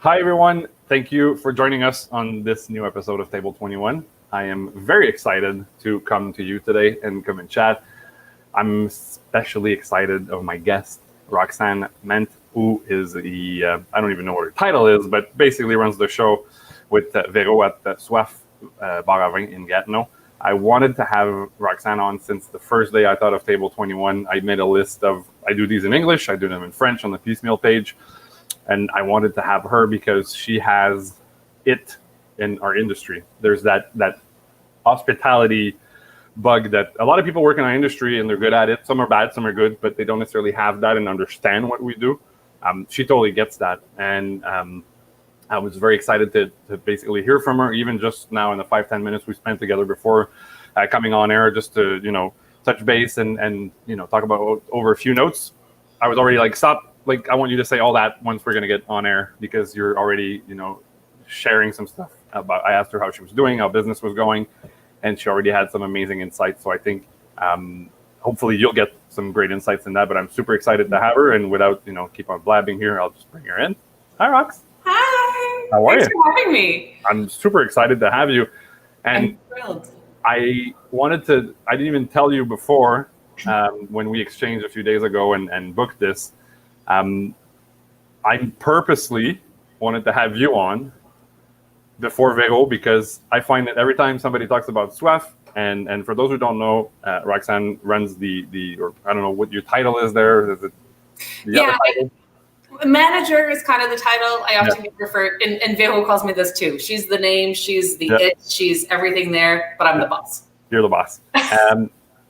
Hi, everyone. Thank you for joining us on this new episode of Table 21. I am very excited to come to you today and come and chat. I'm especially excited of my guest, Roxanne Mant, who is I don't even know what her title is, but basically runs the show with Vero at Soif Bar à Vin in Gatineau. I wanted to have Roxanne on since the first day I thought of Table 21. I made a list of, I do these in English, I do them in French on the piecemeal page. And I wanted to have her because she has it in our industry. There's that hospitality bug that a lot of people work in our industry and they're good at it. Some are bad, some are good, but they don't necessarily have that and understand what we do. She totally gets that. And I was very excited to basically hear from her, even just now in the 5-10 minutes we spent together before coming on air, just to, touch base and talk about over a few notes. I was already like, stop. Like, I want you to say all that once we're going to get on air, because you're already, sharing some stuff about, I asked her how she was doing, how business was going, and she already had some amazing insights. So I think hopefully you'll get some great insights in that, but I'm super excited to have her. And without, keep on blabbing here, I'll just bring her in. Hi, Rox. Hi. How are you? Thanks for having me. I'm super excited to have you. And I'm thrilled. I didn't even tell you before when we exchanged a few days ago and booked this. I purposely wanted to have you on before Vero, because I find that every time somebody talks about Soif, and for those who don't know, Roxanne runs or I don't know what your title is there. Is it the other title? Manager is kind of the title. I often get referred, and Vero calls me this too. She's the name, she's the it, she's everything there, but I'm the boss. You're the boss.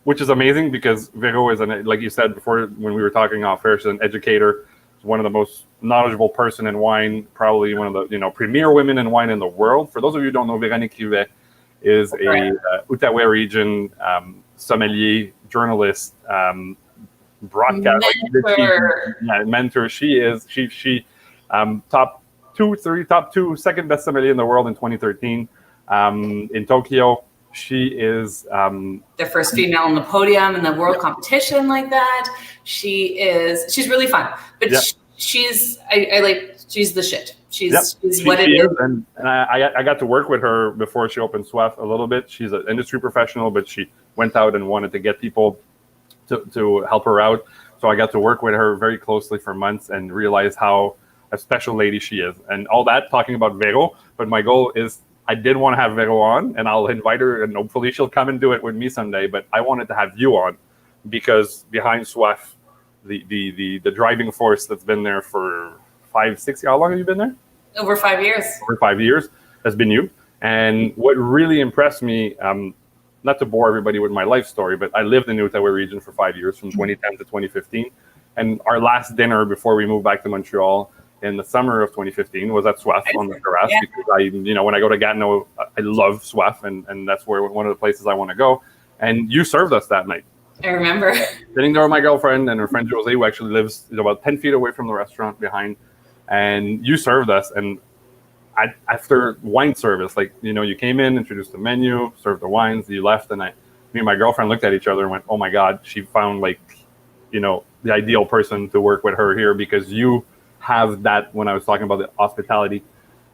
Which is amazing, because Vero is, like you said before when we were talking off air, she's an educator. She's one of the most knowledgeable person in wine, probably one of the premier women in wine in the world. For those of you who don't know, Véronique Rivet is a Outaouais region sommelier, journalist, broadcast mentor. She top two, second best sommelier in the world in 2013 in Tokyo. She is the first female on the podium in the world competition like that. She's really fun, but she's the shit. She's what it is. And I got to work with her before she opened Soif a little bit. She's an industry professional, but she went out and wanted to get people to help her out. So I got to work with her very closely for months and realize how a special lady she is. And all that talking about Vero, but my goal is, I did want to have Vero on, and I'll invite her, and hopefully she'll come and do it with me someday. But I wanted to have you on because behind Soif, the driving force that's been there for 5-6 years. How long have you been there? Over 5 years. Over 5 years has been you. And what really impressed me, not to bore everybody with my life story, but I lived in the Outaouais region for 5 years, from 2010 to 2015. And our last dinner before we moved back to Montreal in the summer of 2015 was at Soif on the terrace, because when I go to Gatineau, I love Soif, and that's where one of the places I want to go. And you served us that night. I remember sitting there with my girlfriend and her friend Jose, who actually lives about 10 feet away from the restaurant behind, and you served us. And after wine service, you came in, introduced the menu, served the wines, you left, and me and my girlfriend looked at each other and went, "Oh my God, she found the ideal person to work with her here," because you have that. When I was talking about the hospitality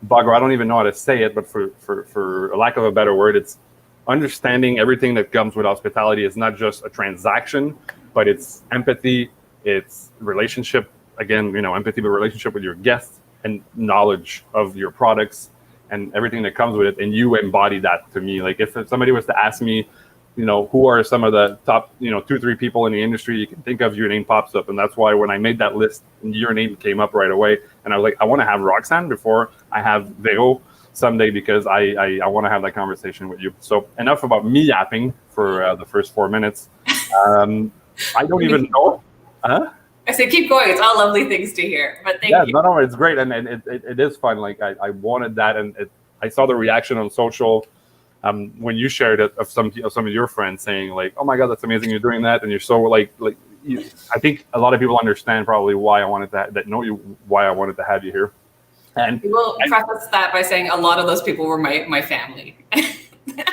bug, or I don't even know how to say it, but for lack of a better word, it's understanding everything that comes with hospitality. Is not just a transaction, but it's empathy, it's relationship. Again, empathy, but relationship with your guests, and knowledge of your products and everything that comes with it. And you embody that to me. Like, if somebody was to ask me, who are some of the top, 2-3 people in the industry you can think of, your name pops up. And that's why when I made that list, your name came up right away. And I was like, I want to have Roxanne before I have Vero someday, because I want to have that conversation with you. So enough about me yapping for the first 4 minutes. I don't even know. I said, keep going. It's all lovely things to hear. But thank you. No, it's great. And it is fun. Like, I wanted that. And I saw the reaction on social when you shared it of some of your friends saying, like, "Oh my God, that's amazing, you're doing that." And you're so I think a lot of people understand probably why I wanted to have you here. And we'll preface that by saying a lot of those people were my family.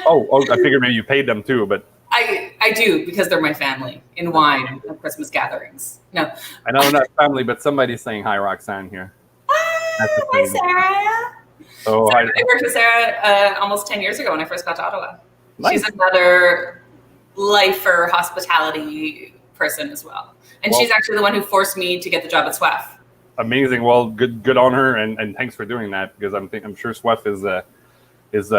oh, I figured maybe you paid them too, but I do, because they're my family in wine at Christmas gatherings. No, I know not family, but somebody's saying hi, Roxanne here. Hi. Hi, Sarah. So I worked with Sarah almost 10 years ago when I first got to Ottawa. Nice. She's another lifer, hospitality person as well. And she's actually the one who forced me to get the job at Soif. Amazing. Well, good on her, and thanks for doing that, because I'm sure Soif is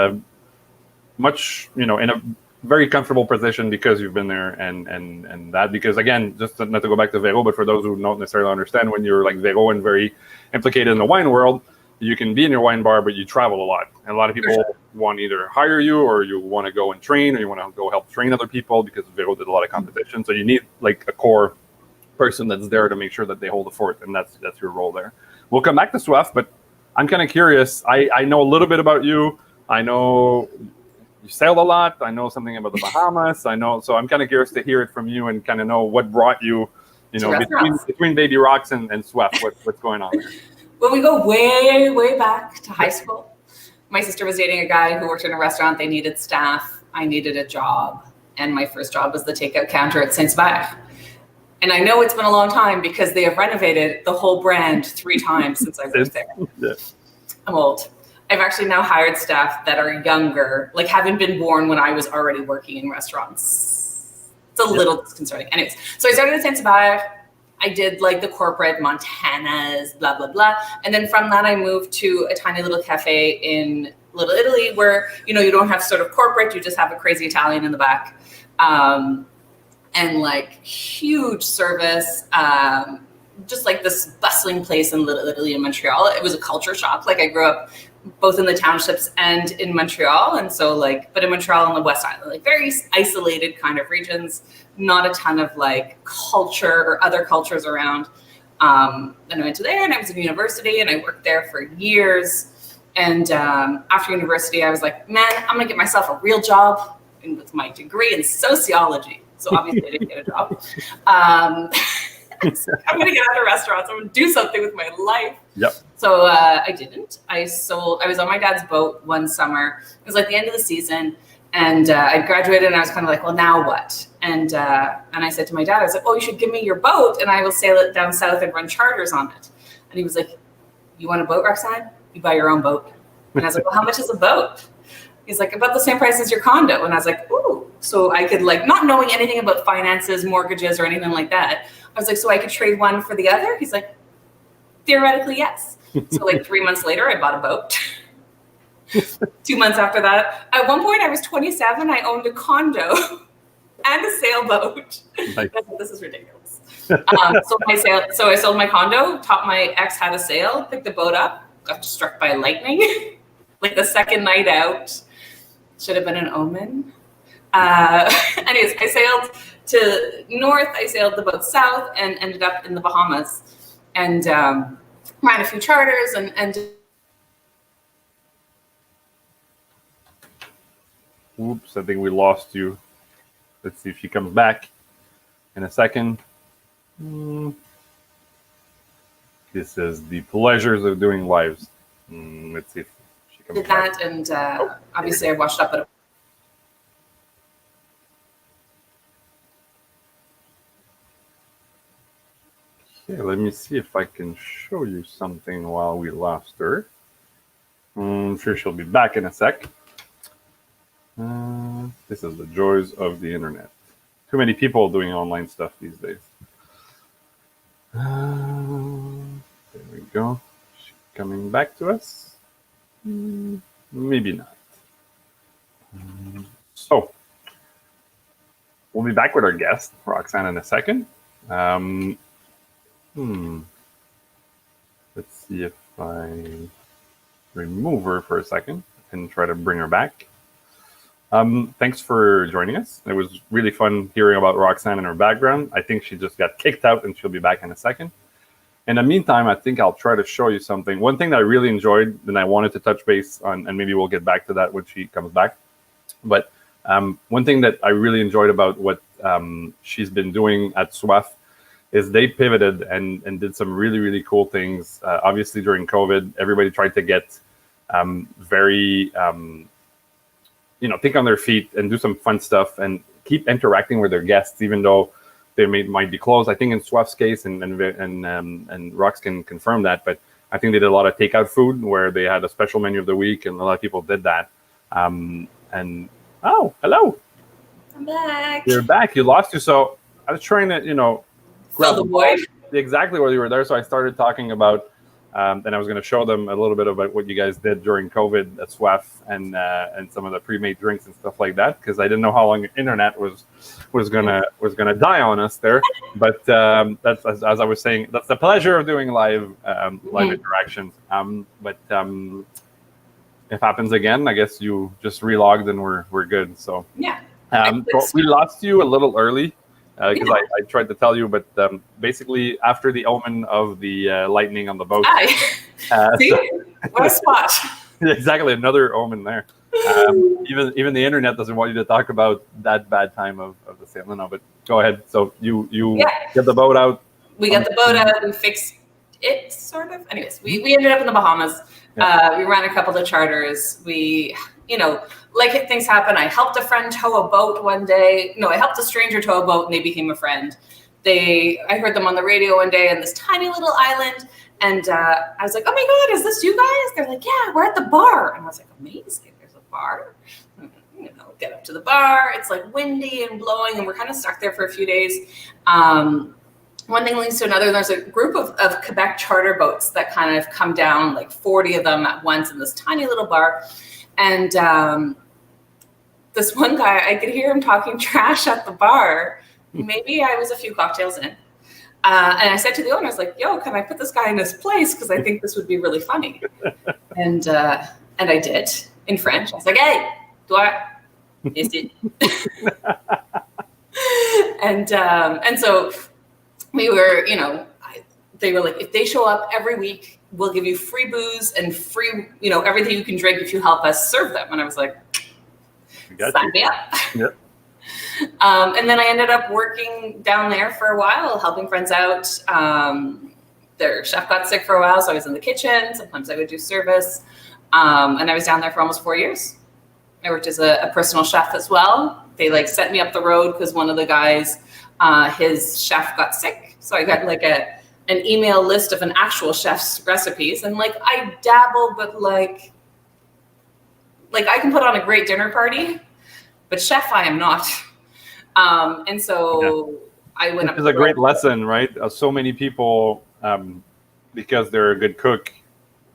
much, in a very comfortable position because you've been there, and that, because again, just not to go back to Vero, but for those who don't necessarily understand, when you're like Vero and very implicated in the wine world, you can be in your wine bar, but you travel a lot. And a lot of people want to either hire you, or you want to go and train, or you want to go help train other people, because Vero did a lot of competition. So you need like a core person that's there to make sure that they hold the fort, and that's your role there. We'll come back to Soif, but I'm kind of curious. I know a little bit about you. I know you sailed a lot. I know something about the Bahamas. So I'm kind of curious to hear it from you and kind of know what brought you, between Baby Rox and Soif. What's going on there? Well, we go way, way back to high school. My sister was dating a guy who worked in a restaurant. They needed staff. I needed a job. And my first job was the takeout counter at Saint-Hubert. And I know it's been a long time because they have renovated the whole brand 3 times since I worked there. Yeah. I'm old. I've actually now hired staff that are younger, like haven't been born when I was already working in restaurants. It's a little disconcerting. Anyways, so I started at Saint-Hubert. I did like the corporate Montana's, blah, blah, blah. And then from that, I moved to a tiny little cafe in Little Italy where, you don't have sort of corporate, you just have a crazy Italian in the back. And like huge service, just like this bustling place in Little Italy in Montreal. It was a culture shock. Like I grew up both in the townships and in Montreal. And so but in Montreal on the West Island, like very isolated kind of regions, not a ton of like culture or other cultures around. Then I went to there and I was in university and I worked there for years. And after university, I was like, man, I'm gonna get myself a real job with my degree in sociology. So obviously I didn't get a job. I'm going to get out of restaurants. I'm going to do something with my life. Yep. So I didn't. I was on my dad's boat one summer. It was like the end of the season. And I graduated and I was kind of like, well, now what? And I said to my dad, I was like, oh, you should give me your boat and I will sail it down south and run charters on it. And he was like, you want a boat, Roxanne? You buy your own boat. And I was like, well, how much is a boat? He's like, about the same price as your condo. And I was like, ooh. So I could like, not knowing anything about finances, mortgages, or anything like that. I was like, so I could trade one for the other? He's like, theoretically, yes. So like 3 months later, I bought a boat. 2 months after that, at one point I was 27. I owned a condo and a sailboat. Nice. This is ridiculous. So I sold my condo, taught my ex how to sail, picked the boat up, got struck by lightning. Like the second night out. Should have been an omen. Anyways, I sailed to north, I sailed the boat south, and ended up in the Bahamas. And ran a few charters and Oops, I think we lost you. Let's see if she comes back in a second. This is the pleasures of doing lives. Let's see if she comes did back. that, and obviously I washed up at a Okay, let me see if I can show you something while we lost her. I'm sure she'll be back in a sec. This is the joys of the internet. Too many people doing online stuff these days. There we go. She's coming back to us. Maybe not. So, we'll be back with our guest, Roxanne, in a second. Let's see if I remove her for a second and try to bring her back. Thanks for joining us. It was really fun hearing about Roxanne and her background. I think she just got kicked out and she'll be back in a second. In the meantime, I think I'll try to show you something. One thing that I really enjoyed and I wanted to touch base on, and maybe we'll get back to that when she comes back. But one thing that I really enjoyed about what she's been doing at Soif is they pivoted and did some really, really cool things. Obviously, during COVID, everybody tried to get very, think on their feet and do some fun stuff and keep interacting with their guests, even though they might be closed. I think in Soif's case, and Rox can confirm that, but I think they did a lot of takeout food where they had a special menu of the week, and a lot of people did that. And oh, hello, I'm back. you're back. You lost you. So I was trying to, Fill the void. exactly while you were there. So I started talking about, and I was going to show them a little bit about what you guys did during COVID at Soif and some of the pre-made drinks and stuff like that, because I didn't know how long internet was gonna die on us there. But that's as I was saying, that's the pleasure of doing live interactions. But if happens again, I guess you just relogged and we're good. So yeah. So we lost you a little early. Because I tried to tell you, but basically after the omen of the lightning on the boat. See? What a spot. Exactly, another omen there. Even the internet doesn't want you to talk about that bad time of the sail. No, but go ahead. So you get the boat out. We got the boat out. We fixed it, sort of. Anyways, we ended up in the Bahamas. Yeah. We ran a couple of charters. We, like things happen. I helped a friend tow a boat one day. No, I helped a stranger tow a boat, and they became a friend. I heard them on the radio one day on this tiny little island, and I was like, "Oh my God, is this you guys?" They're like, "Yeah, we're at the bar." And I was like, "Amazing! There's a bar." Get up to the bar. It's like windy and blowing, and we're kind of stuck there for a few days. One thing leads to another. There's a group of Quebec charter boats that kind of come down, like 40 of them at once in this tiny little bar. And this one guy, I could hear him talking trash at the bar. Maybe I was a few cocktails in. And I said to the owner, I was like, "Yo, can I put this guy in his place? Because I think this would be really funny." And I did in French. I was like, "Hey, toi, is it?" And so we were, they were like, "If they show up every week, we'll give you free booze and free, everything you can drink if you help us serve them." And I was like, "Sign me up." Yep. And then I ended up working down there for a while, helping friends out. Their chef got sick for a while, so I was in the kitchen. Sometimes I would do service. And I was down there for almost 4 years. I worked as a personal chef as well. They sent me up the road because one of the guys, his chef got sick. So I got an email list of an actual chef's recipes. And I dabble, but I can put on a great dinner party, but chef I am not. And so I went up. It's a great lesson, right? So many people, because they're a good cook,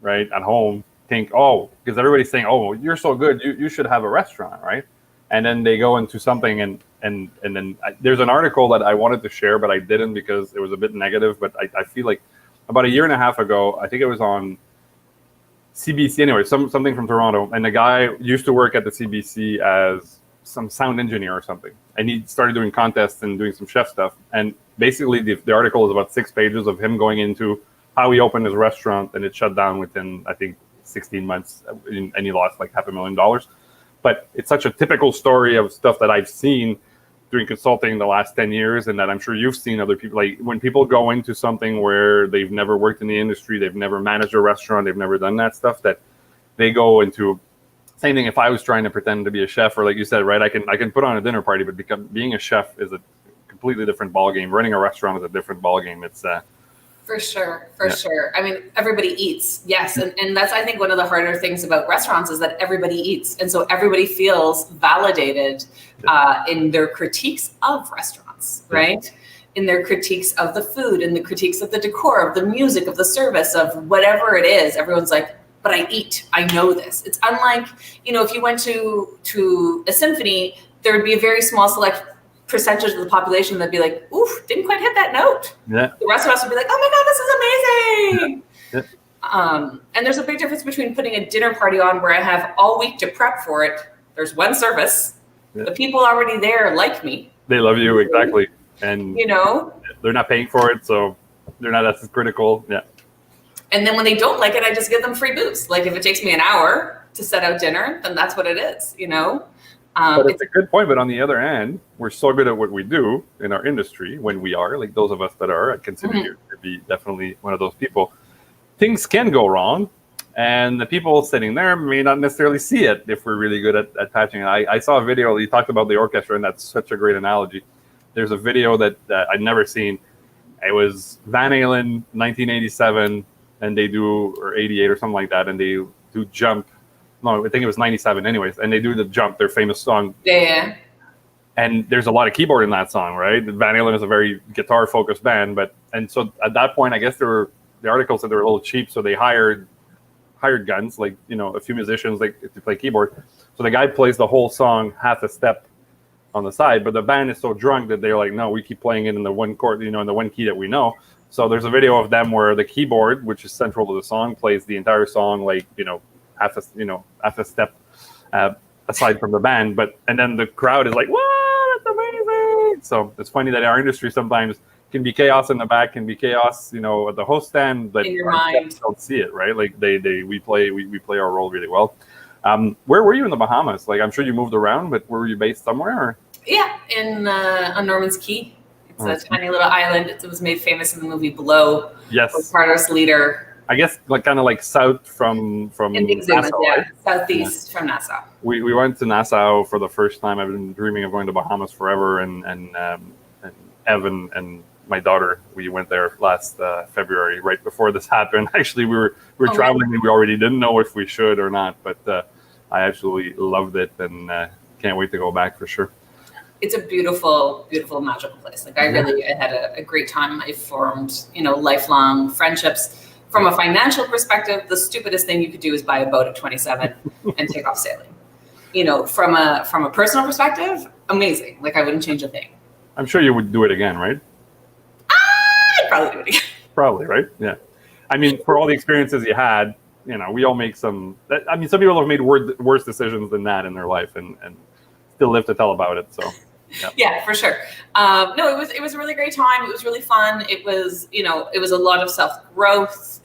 right, at home, think, because everybody's saying, "Oh, you're so good, you should have a restaurant," right? And then they go into something, and then there's an article that I wanted to share, but I didn't because it was a bit negative. But I feel like about a year and a half ago, I think it was on CBC anyway, something from Toronto, and the guy used to work at the CBC as some sound engineer or something, and he started doing contests and doing some chef stuff. And basically, the article is about 6 pages of him going into how he opened his restaurant, and it shut down within, I think, 16 months, and he lost $500,000. But it's such a typical story of stuff that I've seen doing consulting the last 10 years, and that I'm sure you've seen other people. Like when people go into something where they've never worked in the industry, they've never managed a restaurant, they've never done that stuff, that they go into same thing. If I was trying to pretend to be a chef, or like you said, right, I can put on a dinner party, but being a chef is a completely different ballgame. Running a restaurant is a different ballgame. It's For sure. I mean, everybody eats, yes. And that's, I think, one of the harder things about restaurants is that everybody eats. And so everybody feels validated in their critiques of restaurants, right? In their critiques of the food, in the critiques of the decor, of the music, of the service, of whatever it is. Everyone's like, "But I eat, I know this." It's unlike, if you went to a symphony, there would be a very small select percentage of the population that'd be like, "Oof, didn't quite hit that note." Yeah. The rest of us would be like, "Oh my God, this is amazing." Yeah. And there's a big difference between putting a dinner party on where I have all week to prep for it. There's one service. Yeah. The people already there like me. They love you, exactly. And they're not paying for it, so they're not as critical. Yeah. And then when they don't like it, I just give them free booze. Like if it takes me an hour to set out dinner, then that's what it is, But it's a good point. But on the other end, we're so good at what we do in our industry when we are, like those of us that are, I consider you to be definitely one of those people. Things can go wrong, and the people sitting there may not necessarily see it if we're really good at patching it. I saw a video, you talked about the orchestra, and that's such a great analogy. There's a video that I'd never seen. It was Van Halen, 1987, and they do, or 88 or something like that, and they do Jump. No, I think it was 97 anyways, and they do the Jump, their famous song. Yeah. And there's a lot of keyboard in that song, right? Van Halen is a very guitar-focused band, and so at that point, I guess the article said they were a little cheap, so they hired guns, like, you know, a few musicians like to play keyboard. So the guy plays the whole song half a step on the side, but the band is so drunk that they're like, no, we keep playing it in the one chord, you know, in the one key that we know. So there's a video of them where the keyboard, which is central to the song, plays the entire song, like, you know, half a step aside from the band, and then the crowd is like, wow, that's amazing. So it's funny that our industry sometimes can be chaos in the back, can be chaos, you know, at the host stand, but in your mind don't see it, right? Like we play our role really well. Where were you in the Bahamas? Like, I'm sure you moved around, but were you based somewhere? Or? Yeah, on Norman's Key. It's a tiny little island. It was made famous in the movie Blow. Yes. With Carlos Leader. I guess like kind of like south from Nassau, yeah, right? southeast from Nassau. We went to Nassau for the first time. I've been dreaming of going to Bahamas forever, and Evan and my daughter, we went there last February, right before this happened. Actually, we were traveling, and we already didn't know if we should or not, but I absolutely loved it, and can't wait to go back for sure. It's a beautiful, beautiful, magical place. Like I had a great time. I formed, you know, lifelong friendships. From a financial perspective, the stupidest thing you could do is buy a boat at 27 and take off sailing. You know, from a personal perspective, amazing. Like I wouldn't change a thing. I'm sure you would do it again, right? I'd probably do it again. Probably, right? Yeah. I mean, for all the experiences you had, you know, we all make some. I mean, some people have made worse decisions than that in their life, and still live to tell about it. So. Yeah, for sure. No, it was a really great time. It was really fun. It was, you know, it was a lot of self-growth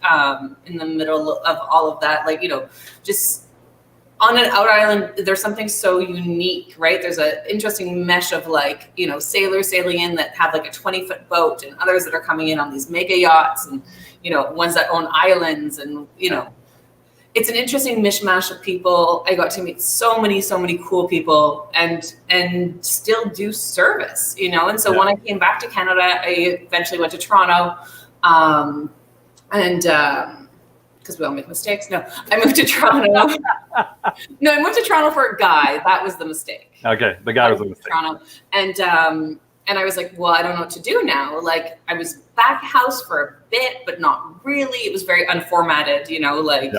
in the middle of all of that. Like, you know, just on an out island, there's something so unique, right? There's an interesting mesh of like, you know, sailors sailing in that have like a 20-foot boat, and others that are coming in on these mega yachts, and, you know, ones that own islands, and, you know, it's an interesting mishmash of people. I got to meet so many cool people, and still do service, you know? And so when I came back to Canada, I eventually went to Toronto, because we all make mistakes. No, I moved to Toronto. No, I moved to Toronto for a guy. That was the mistake. Okay, the guy was the mistake. Toronto. And I was like, well, I don't know what to do now. Like, I was back house for a bit, but not really. It was very unformatted, you know, like... Yeah.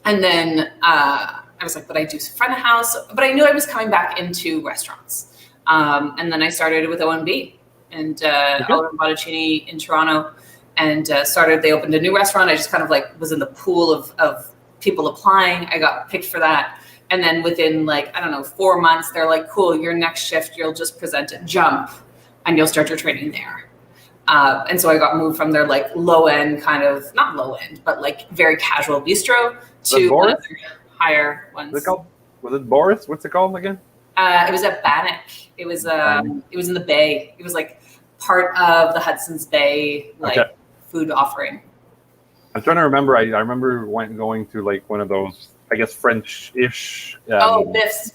And then I was like, but I do front of house, but I knew I was coming back into restaurants. And then I started with ONB and Oliver Botticini in Toronto, and they opened a new restaurant. I just kind of like was in the pool of people applying. I got picked for that. And then within like, I don't know, 4 months, they're like, cool, your next shift, you'll just present at Jump and you'll start your training there. And so I got moved from their like low end kind of, not low end, but like very casual bistro to one of their higher ones. Was it Boris? What's it called again? It was at Bannock. It was in the Bay. It was like part of the Hudson's Bay food offering. I'm trying to remember. I remember going to like one of those, I guess, French-ish. Biff's,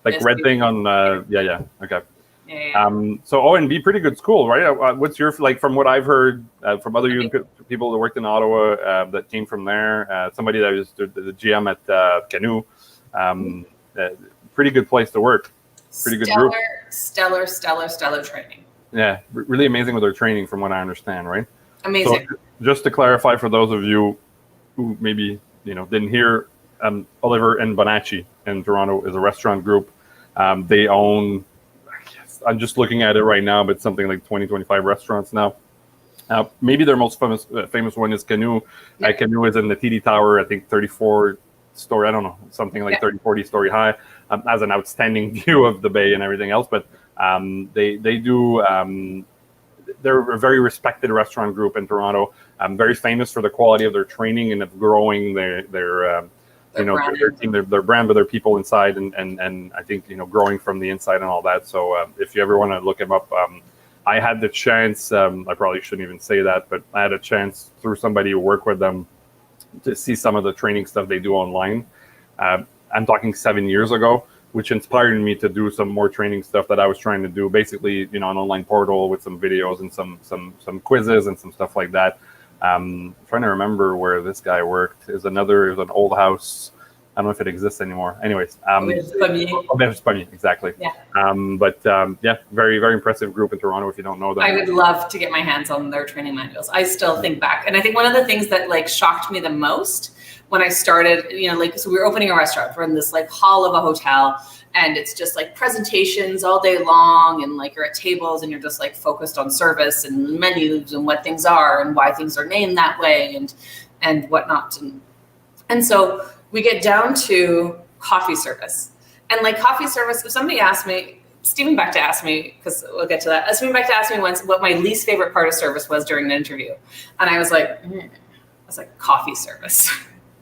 like Biff's, red thing on. Okay. Yeah. So ONB, pretty good school, right? What's your, like, from what I've heard from other people that worked in Ottawa that came from there, somebody that was the GM at Canoe, pretty good place to work. Pretty good group. Stellar training. Yeah, really amazing with their training, from what I understand, right? Amazing. So just to clarify for those of you who maybe didn't hear, Oliver and Bonacci in Toronto is a restaurant group. They own. I'm just looking at it right now, but something like 20-25 restaurants now. Maybe their most famous one is Canoe. Yeah. Canoe is in the TD Tower, I think 34-story, I don't know, something like 30-40 story high, has an outstanding view of the bay and everything else. But they do, they're a very respected restaurant group in Toronto, very famous for the quality of their training and of growing their team, their brand, but their people inside, and I think growing from the inside and all that. So if you ever want to look them up, I had the chance. I probably shouldn't even say that, but I had a chance through somebody who worked with them to see some of the training stuff they do online. I'm talking 7 years ago. which inspired me to do some more training stuff that I was trying to do. Basically, an online portal with some videos and some quizzes and some stuff like that. Trying to remember where this guy worked. It was an old house. I don't know if it exists anymore. Anyways, Spanier, exactly. Yeah. Very, very impressive group in Toronto. If you don't know them, I would love to get my hands on their training manuals. I still think back, and I think one of the things that like shocked me the most when I started, so we were opening a restaurant. We're in this like hall of a hotel, and it's just like presentations all day long, and like you're at tables and you're just like focused on service and menus and what things are and why things are named that way and whatnot. And so we get down to coffee service. And like coffee service, if somebody asked me, Stephen Beck asked me, because we'll get to that. Stephen Beck asked me once what my least favorite part of service was during an interview. And I was like, coffee service.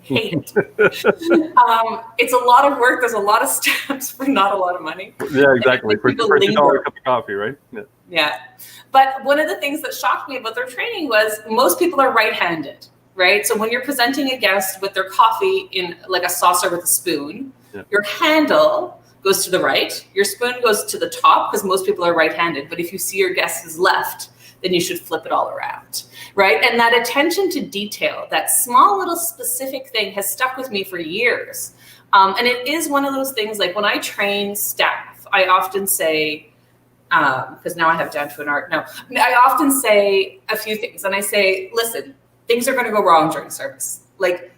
Hate it. It's a lot of work. There's a lot of steps for not a lot of money. Yeah, exactly. For $2 cup of coffee, right? Yeah. But one of the things that shocked me about their training was most people are right-handed. Right. So when you're presenting a guest with their coffee in like a saucer with a spoon, your handle goes to the right, your spoon goes to the top because most people are right-handed. But if you see your guest is left, then you should flip it all around. Right. And that attention to detail, that small little specific thing has stuck with me for years. And it is one of those things like when I train staff, I often say, because now I have down to an art. No, I often say a few things. And I say, listen, things are going to go wrong during service. Like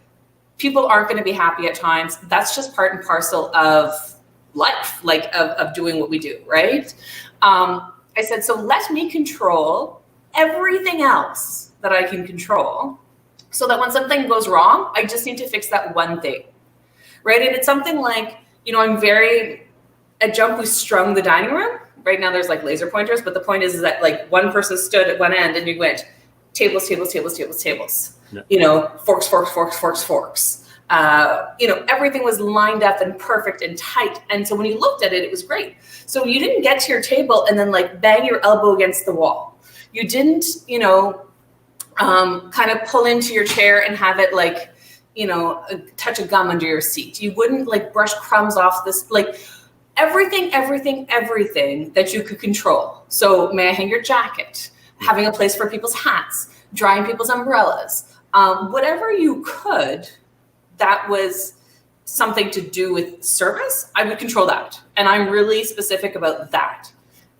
people aren't going to be happy at times. That's just part and parcel of life, like of doing what we do, right? I said, so let me control everything else that I can control so that when something goes wrong, I just need to fix that one thing, right? And it's something like, at Jump, we strung the dining room. Right now there's like laser pointers, but the point is that like one person stood at one end and you went, tables. Yeah. Forks. Everything was lined up and perfect and tight. And so when you looked at it, it was great. So you didn't get to your table and then like bang your elbow against the wall. You didn't, kind of pull into your chair and have it like, touch a gum under your seat. You wouldn't like brush crumbs off this, like everything that you could control. So may I hang your jacket? Having a place for people's hats, drying people's umbrellas, whatever you could, that was something to do with service, I would control that. And I'm really specific about that.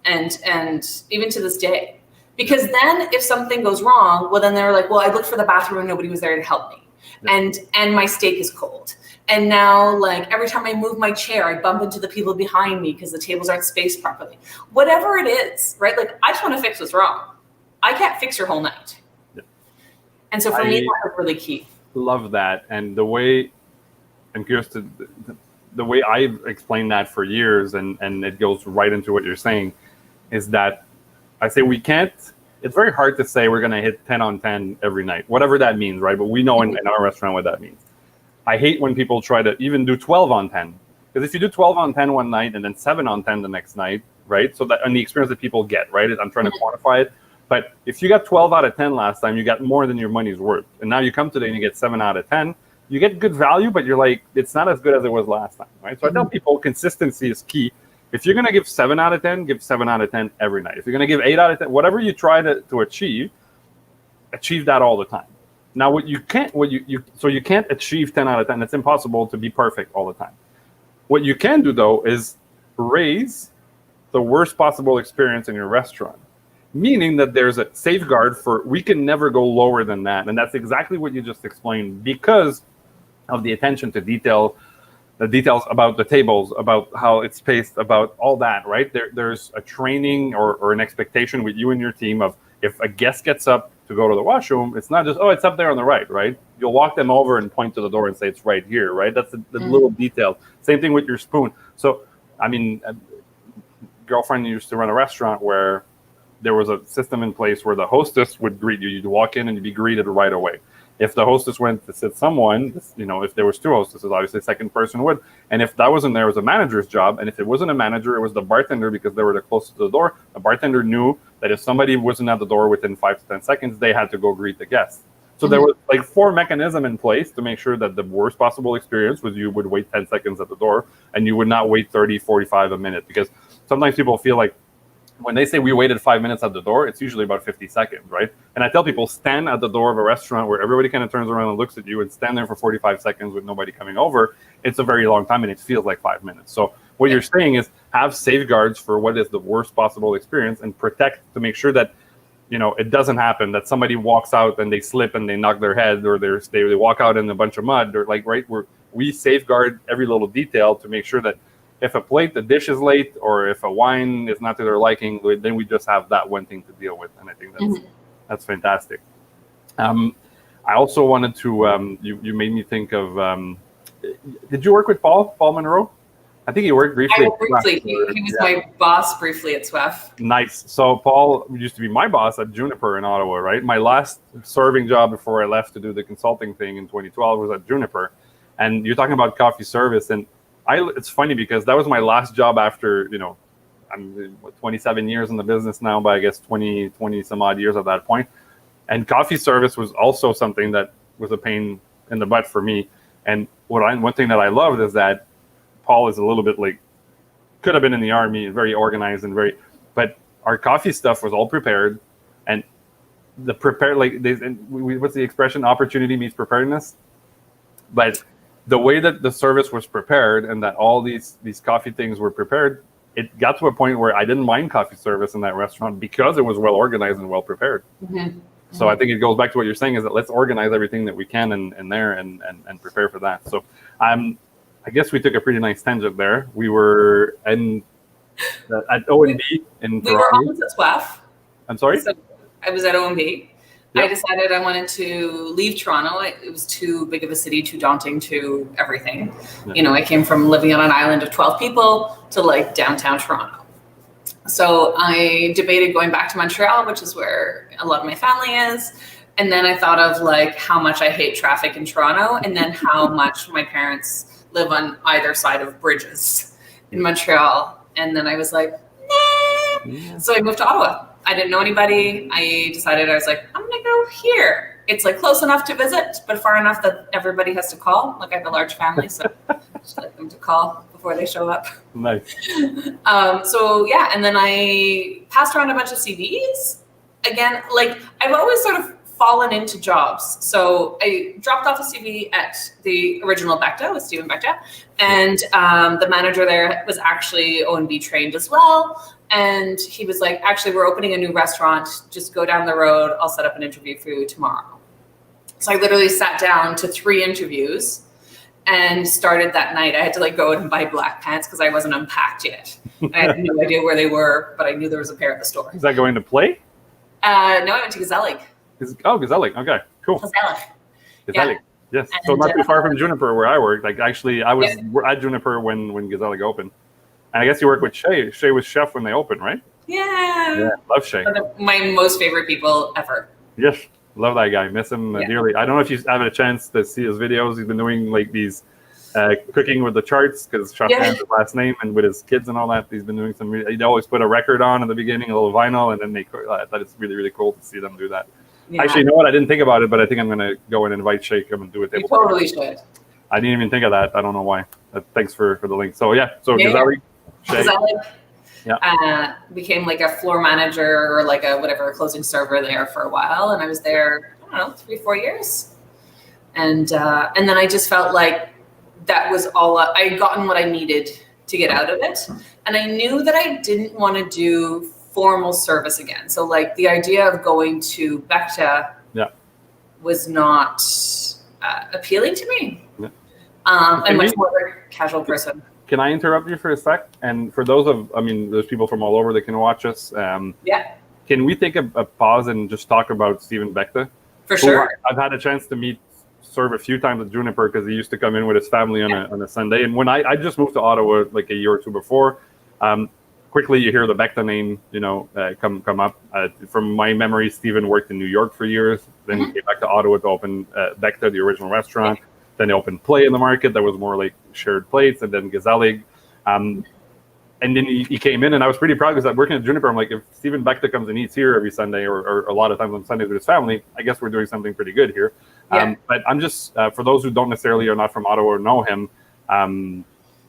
And even to this day, because then if something goes wrong, well, then they're like, well, I looked for the bathroom and nobody was there to help me. Yeah. And my steak is cold. And now, like, every time I move my chair, I bump into the people behind me because the tables aren't spaced properly. Whatever it is, right? Like, I just want to fix what's wrong. I can't fix your whole night. Yeah. And so for me, that was really key. Love that. And the way, I'm curious to, the way I've explained that for years, and it goes right into what you're saying, is that I say it's very hard to say we're going to hit 10 on 10 every night, whatever that means, right? But we know in our restaurant what that means. I hate when people try to even do 12 on 10. Because if you do 12 on 10 one night and then 7 on 10 the next night, right? So that, and the experience that people get, right? I'm trying to quantify it. But if you got 12 out of 10 last time, you got more than your money's worth. And now you come today and you get 7 out of 10. You get good value, but you're like, it's not as good as it was last time, right? So I tell people consistency is key. If you're going to give 7 out of 10, give 7 out of 10 every night. If you're going to give 8 out of 10, whatever you try to achieve that all the time. Now, you can't achieve 10 out of 10. It's impossible to be perfect all the time. What you can do, though, is raise the worst possible experience in your restaurant, meaning that there's a safeguard for we can never go lower than that. And that's exactly what you just explained because of the attention to detail, the details about the tables, about how it's spaced, about all that, right? There's a training or an expectation with you and your team of if a guest gets up to go to the washroom, it's not just, oh, it's up there on the right? You'll walk them over and point to the door and say it's right here, right? That's the little detail. Same thing with your spoon. So, I mean, a girlfriend used to run a restaurant where there was a system in place where the hostess would greet you. You'd walk in and you'd be greeted right away. If the hostess went to sit someone, if there was 2 hostesses, obviously the second person would. And if that wasn't there, it was a manager's job. And if it wasn't a manager, it was the bartender because they were the closest to the door. The bartender knew that if somebody wasn't at the door within 5 to 10 seconds, they had to go greet the guest. So there was like 4 mechanisms in place to make sure that the worst possible experience was you would wait 10 seconds at the door and you would not wait 30, 45 a minute. Because sometimes people feel like when they say we waited 5 minutes at the door, it's usually about 50 seconds, right? And I tell people, stand at the door of a restaurant where everybody kind of turns around and looks at you and stand there for 45 seconds with nobody coming over. It's a very long time and it feels like 5 minutes. So what you're saying is have safeguards for what is the worst possible experience and protect to make sure that, you know, it doesn't happen that somebody walks out and they slip and they knock their head, or they walk out in a bunch of mud, or like, right, we safeguard every little detail to make sure that if the dish is late, or if a wine is not to their liking, then we just have that one thing to deal with. And I think that's fantastic. I also wanted to, you made me think of, did you work with Paul Monroe? I think he worked briefly. He was my boss briefly at Soif. Nice. So Paul used to be my boss at Juniper in Ottawa, right? My last serving job before I left to do the consulting thing in 2012 was at Juniper. And you're talking about coffee service. And it's funny because that was my last job after, you know, I'm 27 years in the business now, but I guess 20 some odd years at that point. And coffee service was also something that was a pain in the butt for me. And one thing that I loved is that Paul is a little bit like, could have been in the army, very organized and but our coffee stuff was all prepared, and what's the expression? Opportunity meets preparedness. But the way that the service was prepared and that all these coffee things were prepared, it got to a point where I didn't mind coffee service in that restaurant because it was well organized and well prepared. So I think it goes back to what you're saying, is that let's organize everything that we can in there and prepare for that. So I guess we took a pretty nice tangent there. We were at O&B in Toronto. We were almost at Soif. I'm sorry? So I was at O&B. Yep. I decided I wanted to leave Toronto. It was too big of a city, too daunting to everything. You know, I came from living on an island of 12 people to like downtown Toronto. So I debated going back to Montreal, which is where a lot of my family is. And then I thought of like how much I hate traffic in Toronto, and then how much my parents live on either side of bridges in Montreal. And then I was like, nah. Yeah. So I moved to Ottawa. I didn't know anybody. I decided, I was like, I'm going to go here. It's like close enough to visit, but far enough that everybody has to call. Like I have a large family, so just like them to call before they show up. Nice. So yeah, and then I passed around a bunch of CVs. Again, like I've always sort of fallen into jobs. So I dropped off a CV at the original Becta with Stephen Becta, and the manager there was actually O&B trained as well. And he was like, actually, we're opening a new restaurant. Just go down the road. I'll set up an interview for you tomorrow. So I literally sat down to 3 interviews and started that night. I had to like go and buy black pants because I wasn't unpacked yet. I had no idea where they were, but I knew there was a pair at the store. Is that going to play? No, I went to Gezellig. Gezellig. Okay, cool. Gezellig. Yeah. Yes. And, so not too far from Juniper where I worked. Like actually, I was at Juniper when Gezellig opened. And I guess you work with Shay. Shay was chef when they opened, right? Yeah. Love Shay. One of my most favorite people ever. Yes. Love that guy. Miss him dearly. I don't know if you have a chance to see his videos. He's been doing like these cooking with the charts, because Chef has his last name, and with his kids and all that. He's been doing some. He'd always put a record on in the beginning, a little vinyl, and then they. I thought it's really, really cool to see them do that. Yeah. Actually, you know what? I didn't think about it, but I think I'm going to go and invite Shay to come and do a table. You totally should. I didn't even think of that. I don't know why. Thanks for the link. So Gezellig. Yeah. Became like a floor manager or like a closing server there for a while, and I was there, I don't know, 3-4 years, and then I just felt like that was all I had gotten what I needed to get out of it, and I knew that I didn't want to do formal service again. So like the idea of going to Becta was not appealing to me. Yeah. I'm much more of a casual person. Can I interrupt you for a sec? And for those there's people from all over that can watch us. Can we take a pause and just talk about Stephen Becta? For sure. I've had a chance to serve a few times at Juniper, because he used to come in with his family on a Sunday. And when I just moved to Ottawa like a year or two before, quickly you hear the Becta name, come up. From my memory, Stephen worked in New York for years. Then he came back to Ottawa to open Becta, the original restaurant. Then they opened Play in the market that was more like shared plates, and then Gezellig. and then he came in, and I was pretty proud because I'm working at Juniper. I'm like, if Stephen Bechta comes and eats here every Sunday, or a lot of times on Sundays with his family, I guess we're doing something pretty good here. Yeah. But I'm just for those who don't necessarily are not from Ottawa or know him,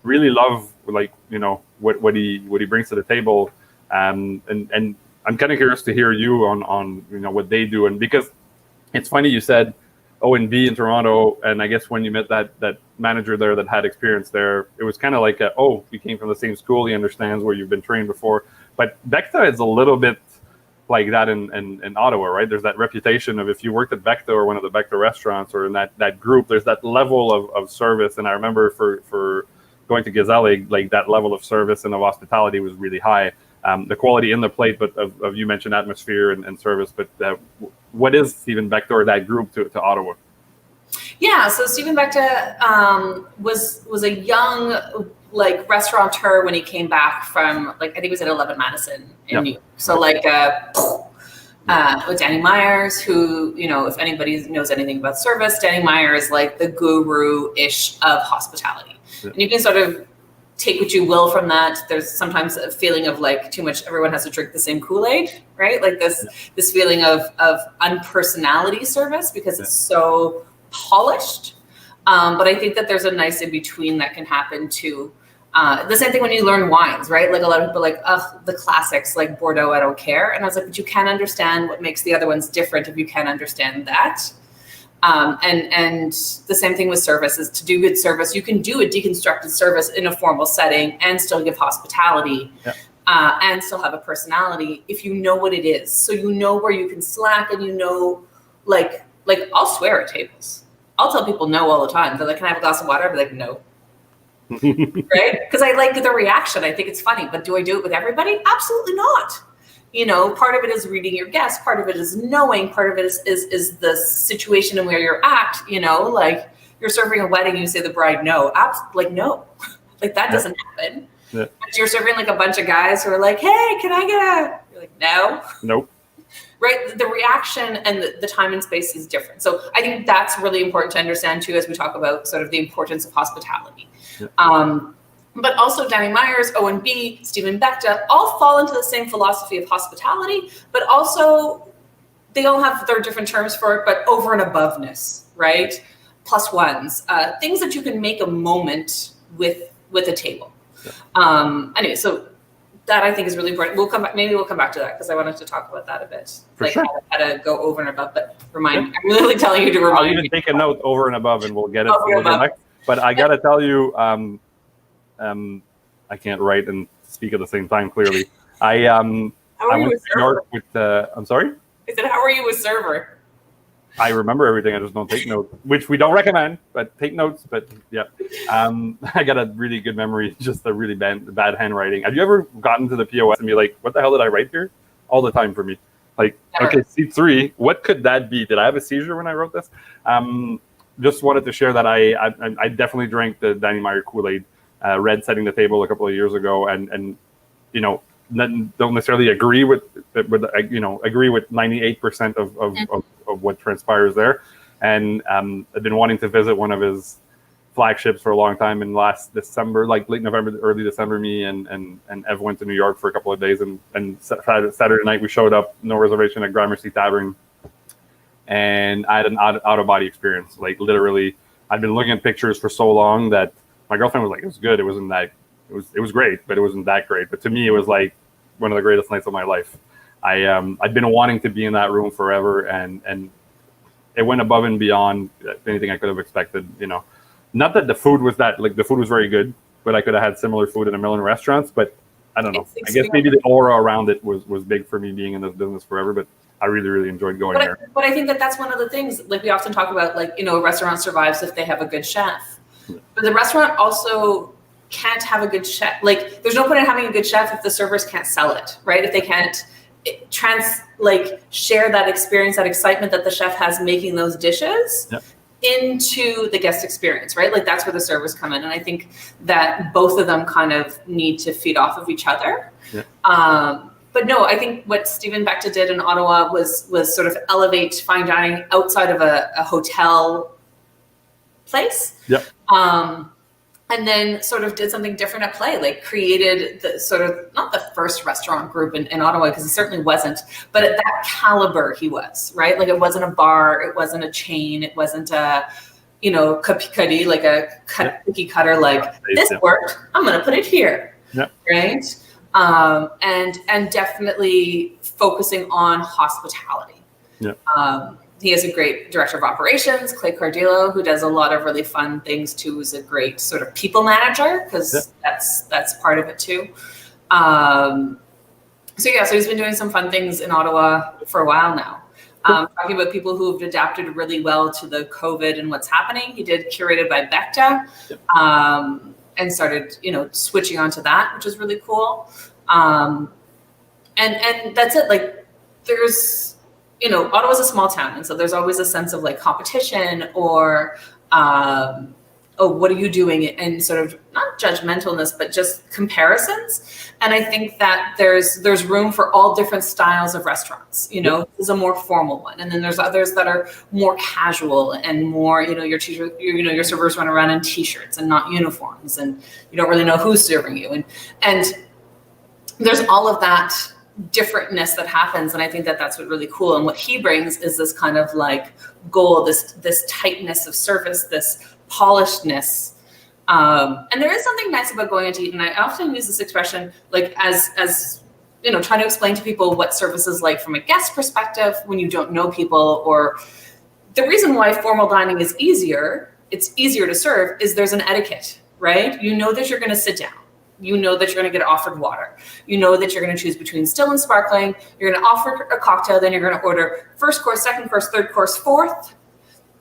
really love what he brings to the table, and I'm kind of curious to hear you on what they do, and because it's funny you said O&B in Toronto, and I guess when you met that manager there that had experience there, it was kind of like we came from the same school, he understands where you've been trained before. But Bechta is a little bit like that in Ottawa, right? There's that reputation of if you worked at Bechta or one of the Bechta restaurants or in that group, there's that level of service. And I remember for going to Gazelle, like that level of service and of hospitality was really high. The quality in the plate, but of you mentioned atmosphere and service, but what is Stephen Bechta or that group to Ottawa? Yeah, so Stephen Bechta was a young restaurateur when he came back from I think he was at 11 Madison in New York. So with Danny Myers, who if anybody knows anything about service, Danny Myers is like the guru-ish of hospitality, and you can sort of take what you will from that. There's sometimes a feeling of too much. Everyone has to drink the same Kool-Aid, right? Like this feeling of unpersonality service because it's so polished. But I think that there's a nice in between that can happen too. The same thing when you learn wines, right? Like a lot of people the classics like Bordeaux, I don't care. And I was like, but you can't understand what makes the other ones different if you can't understand that. And the same thing with service is to do good service. You can do a deconstructed service in a formal setting and still give hospitality and still have a personality if you know what it is. So you know where you can slack and like I'll swear at tables. I'll tell people no all the time. They're like, can I have a glass of water? I'll be like, no. Right? Because I like the reaction. I think it's funny, but do I do it with everybody? Absolutely not. Part of it is reading your guests. Part of it is knowing. Part of it is the situation and where you're at. Like you're serving a wedding, you say the bride no. No. That doesn't happen. Yeah. But you're serving a bunch of guys who are like, hey, can I get a? You're like, no. Nope. Right? The reaction and the time and space is different. So I think that's really important to understand too as we talk about sort of the importance of hospitality. Yeah. But also Danny Myers, O&B, Stephen Bechta, all fall into the same philosophy of hospitality, but also they all have their different terms for it, but over and aboveness, right? Plus ones, things that you can make a moment with a table. Yeah. Anyway, so that I think is really important. We'll come back. Maybe we'll come back to that because I wanted to talk about that a bit, for sure. How to go over and above. But I'm really telling you to remind. I'll even take a note over and above, and we'll get it. But I gotta tell you, I can't write and speak at the same time. Clearly, I went to New York with. I'm sorry. I said, how are you with server? I remember everything. I just don't take notes, which we don't recommend. But take notes. But yeah, I got a really good memory. Just a really bad handwriting. Have you ever gotten to the POS and be like, "What the hell did I write here?" All the time for me. Like, okay, seat 3. What could that be? Did I have a seizure when I wrote this? Just wanted to share that I definitely drank the Danny Meyer Kool-Aid, Red setting the table a couple of years ago, and don't necessarily agree with agree with 98% of what transpires there, and I've been wanting to visit one of his flagships for a long time. And last December, like late November, early December, me and Ev went to New York for a couple of days, and Saturday night we showed up, no reservation at Gramercy Tavern, and I had an out-of-body experience. Like literally, I'd been looking at pictures for so long that my girlfriend was like, it was good. It wasn't that. It was great, but it wasn't that great. But to me, it was like one of the greatest nights of my life. I'd been wanting to be in that room forever, and it went above and beyond anything I could have expected. Not that the food was the food was very good, but I could have had similar food in a million restaurants. But I don't know. I guess maybe the aura around it was big for me being in this business forever. But I really, really enjoyed going there. But I think that's one of the things. Like we often talk about, a restaurant survives if they have a good chef. Yeah. But the restaurant also can't have a good chef. Like there's no point in having a good chef if the servers can't sell it, right? If they can't share that experience, that excitement that the chef has making those dishes into the guest experience, right? Like that's where the servers come in. And I think that both of them kind of need to feed off of each other. Yeah. But no, I think what Stephen Bechta did in Ottawa was sort of elevate fine dining outside of a hotel place. Yep. and then sort of did something different at play, like created the sort of, not the first restaurant group in Ottawa, because he certainly wasn't, but at that caliber he was, right? Like it wasn't a bar, it wasn't a chain, it wasn't a, cookie like a cookie cutter, like this worked, I'm going to put it here, right? And definitely focusing on hospitality. He has a great director of operations, Clay Cardillo, who does a lot of really fun things too. Who's a great sort of people manager, because that's part of it too. So he's been doing some fun things in Ottawa for a while now. Talking about people who've adapted really well to the COVID and what's happening. He did Curated by Becta, and started, switching onto that, which is really cool. And that's it. Like there's, Ottawa's a small town. And so there's always a sense of like competition or, what are you doing? And sort of not judgmentalness, but just comparisons. And I think that there's room for all different styles of restaurants. This is a more formal one. And then there's others that are more casual and more, your servers run around in t-shirts and not uniforms. And you don't really know who's serving you. And there's all of that differentness that happens, and I think that that's what really cool. And what he brings is this kind of like goal, this tightness of service, this polishedness. And there is something nice about going out to eat, and I often use this expression like as trying to explain to people what service is like from a guest perspective when you don't know people. Or the reason why formal dining is easier, it's easier to serve, is there's an etiquette, right? You know that you're going to sit down. You know that you're going to get offered water. You know that you're going to choose between still and sparkling. You're going to offer a cocktail. Then you're going to order first course, second course, third course, fourth.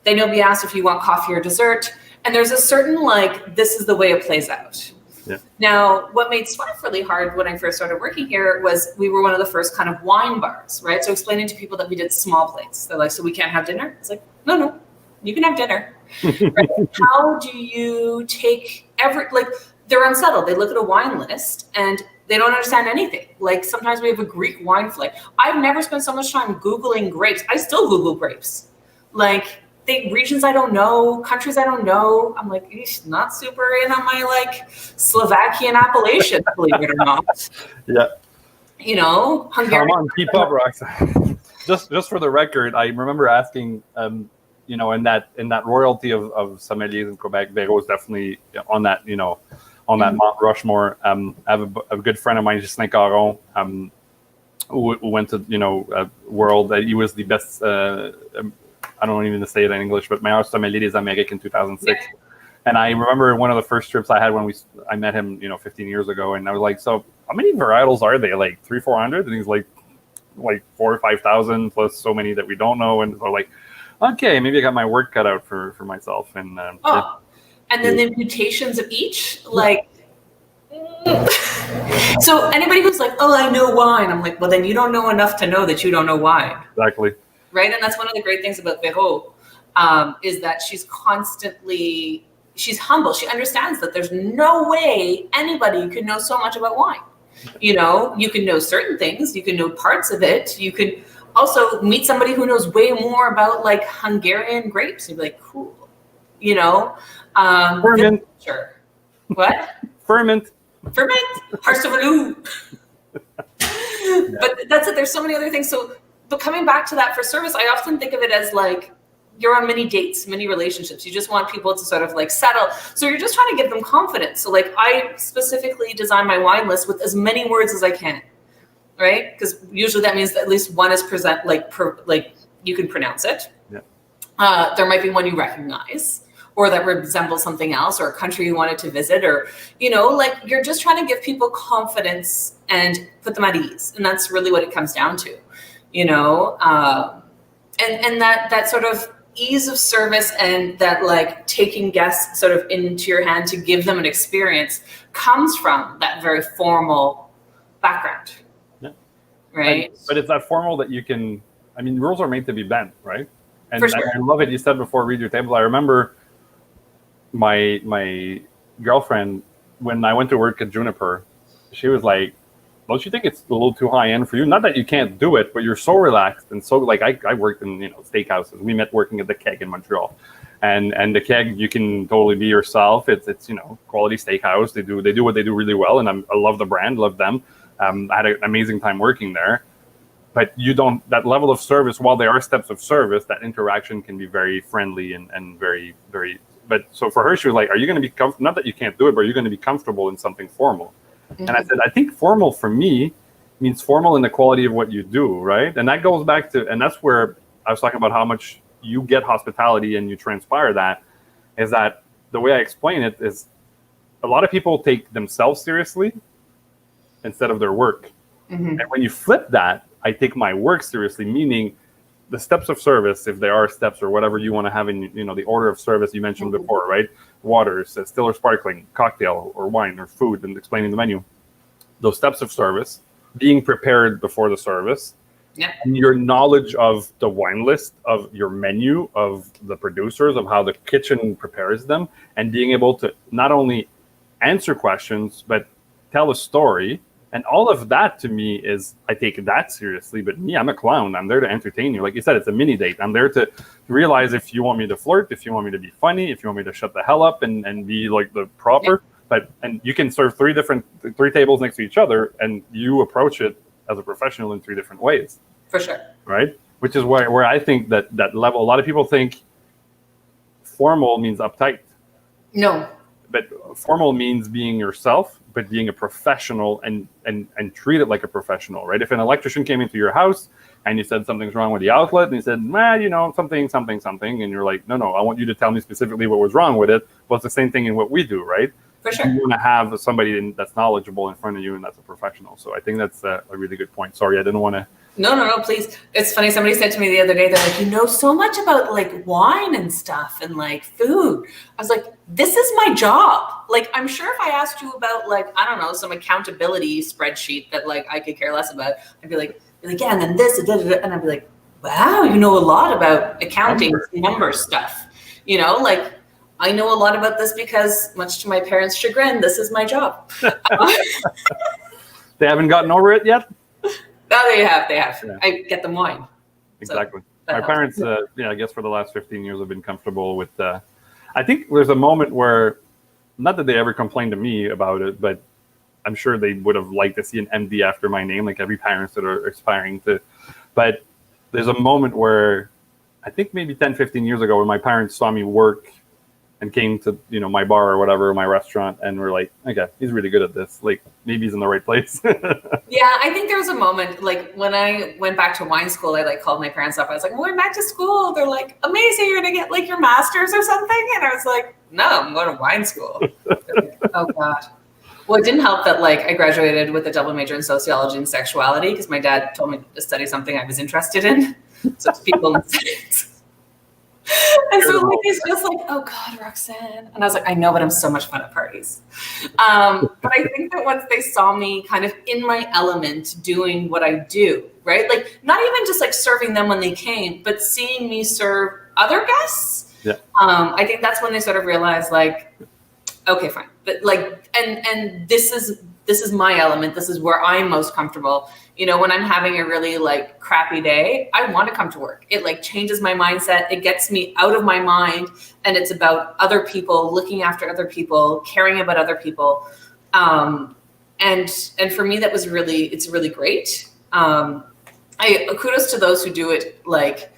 Then you'll be asked if you want coffee or dessert. And there's a certain, this is the way it plays out. Now, what made Soif really hard when I first started working here was we were one of the first kind of wine bars, right? So explaining to people that we did small plates. They're like, so we can't have dinner? It's like, no, you can have dinner. Right? How do you take they're unsettled. They look at a wine list and they don't understand anything. Like sometimes we have a Greek wine flight. I've never spent so much time Googling grapes. I still Google grapes. Like regions I don't know, countries I don't know. I'm like, not super in on my Slovakian appellation, believe it or not. Hungarian. Come on, keep up, Roxanne. just for the record, I remember asking, in that royalty of sommeliers in Quebec, Vero is definitely on that, on that Mount Rushmore. I have a good friend of mine, Justin Caron, who went to, World. He was the best, I don't even say it in English, but meilleur sommelier des Amériques in 2006. Yeah. And I remember one of the first trips I had when I met him, 15 years ago. And I was like, so how many varietals are they? Like 300-400? And he's like 4,000 or 5,000 plus so many that we don't know. And so okay, maybe I got my work cut out for myself. And and then the mutations of each, so anybody who's like, oh, I know wine, I'm like, well, then you don't know enough to know that you don't know wine. Exactly. Right. And that's one of the great things about Vero, is that she's humble. She understands that there's no way anybody could know so much about wine. You can know certain things, you can know parts of it. You could also meet somebody who knows way more about Hungarian grapes. You'd be like, cool. Ferment. Sure. What? Ferment. Harsavaloo. But that's it. There's so many other things. But coming back to that for service, I often think of it as you're on many dates, many relationships. You just want people to sort of settle. So you're just trying to give them confidence. So I specifically design my wine list with as many words as I can, right? Because usually that means that at least one is you can pronounce it. Yeah. There might be one you recognize, or that resembles something else, or a country you wanted to visit, or, you're just trying to give people confidence and put them at ease. And that's really what it comes down to, and that sort of ease of service and that taking guests sort of into your hand to give them an experience comes from that very formal background. Yeah. Right. But it's that formal that you can, rules are made to be bent, right? And for sure. I love it. You said before, read your table. I remember my girlfriend, when I went to work at Juniper, she was like, don't you think it's a little too high end for you? Not that you can't do it, but you're so relaxed and so I worked in steakhouses. We met working at the Keg in Montreal, and the keg, you can totally be yourself. It's quality steakhouse. They do what they do really well, and I love the brand, love them. I had an amazing time working there. But you don't, that level of service, while there are steps of service, that interaction can be very friendly and very, very, but so for her, she was like, are you going to be comfortable? Not that you can't do it, but are you going to be comfortable in something formal? Mm-hmm. And I said, I think formal for me means formal in the quality of what you do, right? And that goes back to, and that's where I was talking about how much you get hospitality and you transpire that, is that the way I explain it is a lot of people take themselves seriously instead of their work. Mm-hmm. And when you flip that, I take my work seriously, meaning the steps of service, if there are steps or whatever you want to have in, the order of service you mentioned mm-hmm. before, right? Waters, still or sparkling, cocktail or wine or food, and explaining the menu. Those steps of service, being prepared before the service, yeah. And your knowledge of the wine list, of your menu, of the producers, of how the kitchen prepares them, and being able to not only answer questions, but tell a story. And all of that to me is, I take that seriously, but me, I'm a clown. I'm there to entertain you. Like you said, it's a mini date. I'm there to realize if you want me to flirt, if you want me to be funny, if you want me to shut the hell up and be like the proper, yeah. And you can serve three tables next to each other, and you approach it as a professional in three different ways. For sure. Right? Which is where I think that level, a lot of people think formal means uptight. No. But formal means being yourself, but being a professional and treat it like a professional, right? If an electrician came into your house and you said something's wrong with the outlet, and he said, something, and you're like, no, I want you to tell me specifically what was wrong with it. Well, it's the same thing in what we do, right? For sure. You want to have somebody that's knowledgeable in front of you, and that's a professional. So I think that's a really good point. Sorry, I didn't want to. No, please. It's funny. Somebody said to me the other day, they're like, you know so much about like wine and stuff and like food. I was like, this is my job. Like, I'm sure if I asked you about like, I don't know, some accountability spreadsheet that like I could care less about, I'd be like, yeah, and then this, and I'd be like, wow, you know a lot about accounting, number stuff. Like I know a lot about this because, much to my parents' chagrin, this is my job. They haven't gotten over it yet? No, they have. Yeah. I get them wine. Exactly. So my parents, I guess for the last 15 years have been comfortable with, I think there's a moment where, not that they ever complained to me about it, but I'm sure they would have liked to see an MD after my name, like every parents that are aspiring to. But there's a moment where, I think maybe 10, 15 years ago, when my parents saw me work and came to, my bar or whatever, my restaurant, and were like, okay, he's really good at this. Like, maybe he's in the right place. Yeah, I think there was a moment, like when I went back to wine school, I like called my parents up. I was like, I'm going back to school. They're like, amazing, you're gonna get like your master's or something. And I was like, no, I'm going to wine school. Like, oh God. Well, it didn't help that like I graduated with a double major in sociology and sexuality because my dad told me to study something I was interested in. So it's people and sex. And so like he's just like, oh God, Roxanne. And I was like, I know, but I'm so much fun at parties. But I think that once they saw me kind of in my element doing what I do, right? Like not even just like serving them when they came, but seeing me serve other guests. Yeah. I think that's when they sort of realized like, okay, fine. But like, and this is my element. This is where I'm most comfortable. When I'm having a really like crappy day, I want to come to work. It like changes my mindset. It gets me out of my mind, and it's about other people, looking after other people, caring about other people. And for me, it's really great. Kudos to those who do it like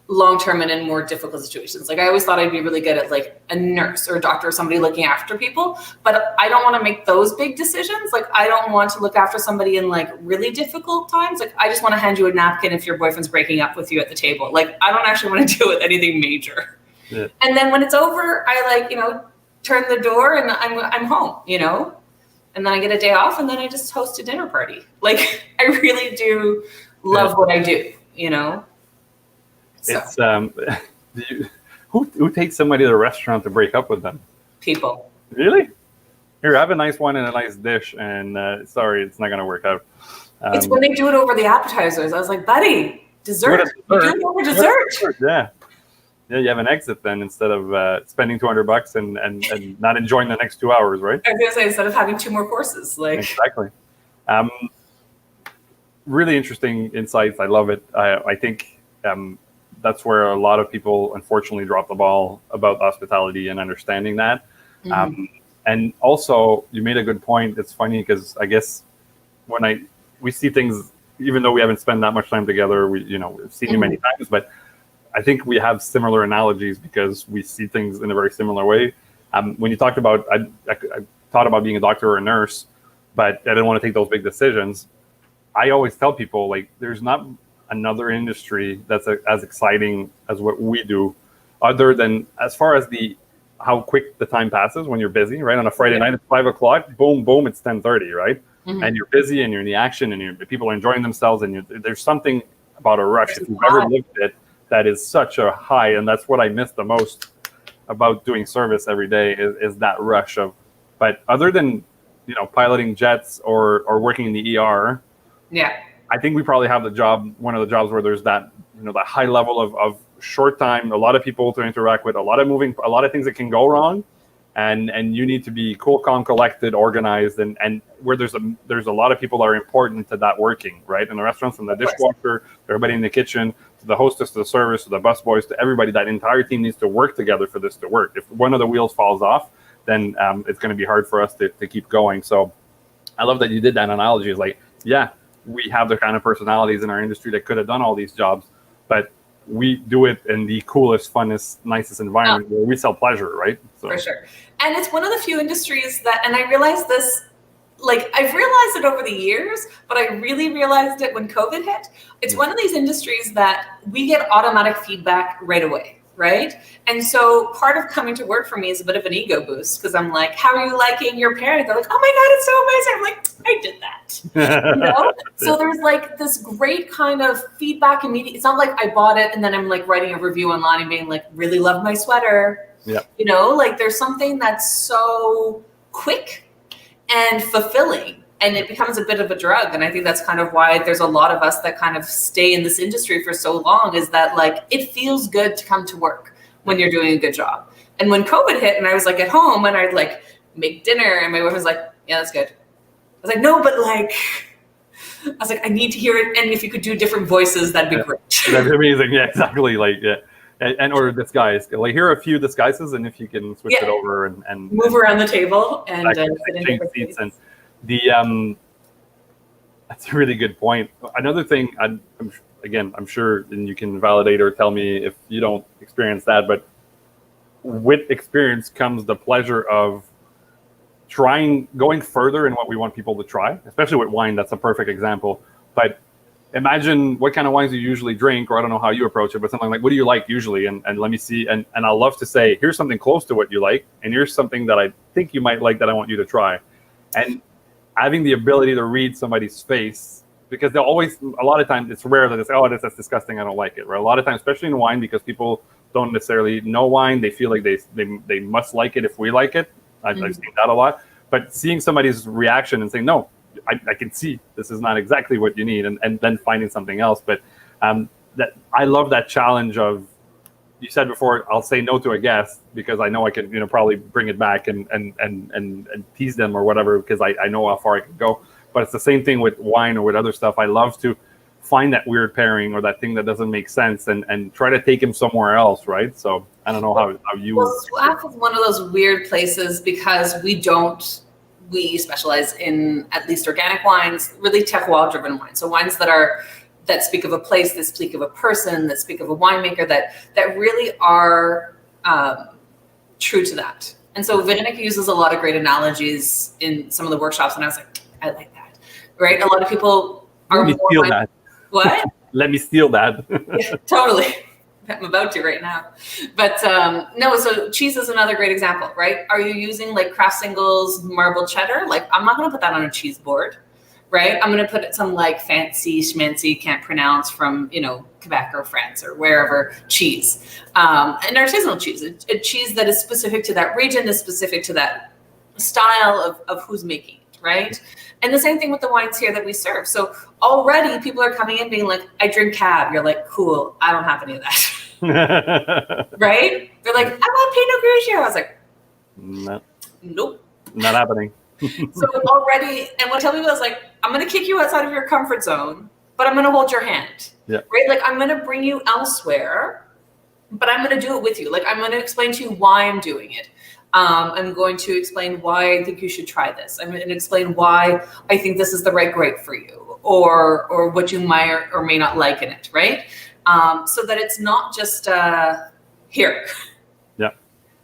long-term and in more difficult situations. Like I always thought I'd be really good at like a nurse or a doctor or somebody looking after people, but I don't want to make those big decisions. Like I don't want to look after somebody in like really difficult times. Like I just want to hand you a napkin if your boyfriend's breaking up with you at the table. Like I don't actually want to deal with anything major. Yeah. And then when it's over, I like, turn the door and I'm home, and then I get a day off and then I just host a dinner party. Like I really do love what I do, So. It's who takes somebody to a restaurant to break up with them? People. Really? Here, have a nice one and a nice dish, and sorry, it's not going to work out. It's when they do it over the appetizers. I was like, buddy, dessert. You do it over dessert. Yeah, you have an exit then instead of spending $200 and not enjoying the next 2 hours, right? I was going to say, instead of having 2 more courses. Like Exactly. Really interesting insights. I love it. I think that's where a lot of people unfortunately drop the ball about hospitality and understanding that. And also, you made a good point. It's funny because I guess when we see things, even though we haven't spent that much time together, we've seen you many times, but I think we have similar analogies because we see things in a very similar way. When you talked about, I thought about being a doctor or a nurse, but I didn't want to take those big decisions. I always tell people, like, there's not another industry that's as exciting as what we do, other than as far as how quick the time passes when you're busy, right? On a Friday night, it's 5 o'clock, boom, boom, it's 10:30, right? And you're busy and you're in the action and people are enjoying themselves, and there's something about a rush, if you've ever lived it, that is such a high. And that's what I miss the most about doing service every day is that rush of, but other than, piloting jets or working in the ER, I think we probably have one of the jobs where there's that, that high level of short time, a lot of people to interact with, a lot of things that can go wrong. And you need to be cool, calm, collected, organized, and where there's a lot of people that are important to that working, right? In the restaurants, from the dishwasher, to everybody in the kitchen, to the hostess, to the service, to the busboys, to everybody, that entire team needs to work together for this to work. If one of the wheels falls off, then it's going to be hard for us to keep going. So I love that you did that analogy. It's like, yeah, we have the kind of personalities in our industry that could have done all these jobs, but we do it in the coolest, funnest, nicest environment where we sell pleasure, right? So. For sure. And it's one of the few industries that, and I realized this, like, I've realized it over the years, but I really realized it when COVID hit. It's one of these industries that we get automatic feedback right away, right? And so part of coming to work for me is a bit of an ego boost, because I'm like, how are you liking your parent? They're like, oh my God, it's so amazing. I'm like, I did that. So there's like this great kind of feedback immediately. It's not like I bought it and then I'm like writing a review online and being like, really love my sweater. Yeah. Like there's something that's so quick and fulfilling, and it becomes a bit of a drug. And I think that's kind of why there's a lot of us that kind of stay in this industry for so long, is that like, it feels good to come to work when you're doing a good job. And when COVID hit and I was like at home and I'd like make dinner and my wife was like, yeah, that's good. I was like, no, but like, I need to hear it. And if you could do different voices, that'd be great. That'd be amazing. Yeah, exactly. Like, yeah. And or disguise. Like, here are a few disguises, and if you can switch it over and move around the table and change seats. And that's a really good point. Another thing, I'm sure, and you can validate or tell me if you don't experience that, but with experience comes the pleasure of going further in what we want people to try, especially with wine. That's a perfect example. But imagine what kind of wines you usually drink, or I don't know how you approach it, but something like, what do you like usually? And let me see. And I'll love to say, here's something close to what you like, and here's something that I think you might like that I want you to try. And having the ability to read somebody's face, because they'll always, a lot of times it's rare that it's, oh, that's disgusting, I don't like it. Right? A lot of times, especially in wine, because people don't necessarily know wine, they feel like they must like it if we like it. I've seen that a lot. But seeing somebody's reaction and saying, no, I can see this is not exactly what you need, and then finding something else. But that I love that challenge of, you said before, I'll say no to a guest because I know I can probably bring it back and tease them or whatever, because I know how far I can go. But it's the same thing with wine or with other stuff. I love to find that weird pairing or that thing that doesn't make sense and try to take him somewhere else, right? So I don't know how you... Well, Soif is one of those weird places because we specialize in at least organic wines, really terroir-driven wines. So wines that speak of a place, that speak of a person, that speak of a winemaker, that really are true to that. And so Vininik uses a lot of great analogies in some of the workshops, and I was like, I like that, right? A lot of people are Let me steal that. What? Let me steal that. Yeah, totally. I'm about to right now. But no, so cheese is another great example, right? Are you using like Kraft Singles marble cheddar? Like, I'm not going to put that on a cheese board, right? I'm going to put some like fancy schmancy, can't pronounce, from, Quebec or France or wherever cheese. An artisanal cheese, a cheese that is specific to that region, is specific to that style of who's making it, right? And the same thing with the wines here that we serve. So already people are coming in being like, I drink Cab. You're like, cool, I don't have any of that. Right? They're like, I want Pinot Grigio. I was like, no. Nope. Not happening. So already, and what I tell people is like, I'm going to kick you outside of your comfort zone but I'm going to hold your hand. Yeah. Right? Like, I'm going to bring you elsewhere, but I'm going to do it with you. Like, I'm going to explain to you why I'm doing it. I'm going to explain why I think you should try this. I'm going to explain why I think this is the right grape for you, or what you might or may not like in it, right? So that it's not just here. Yeah.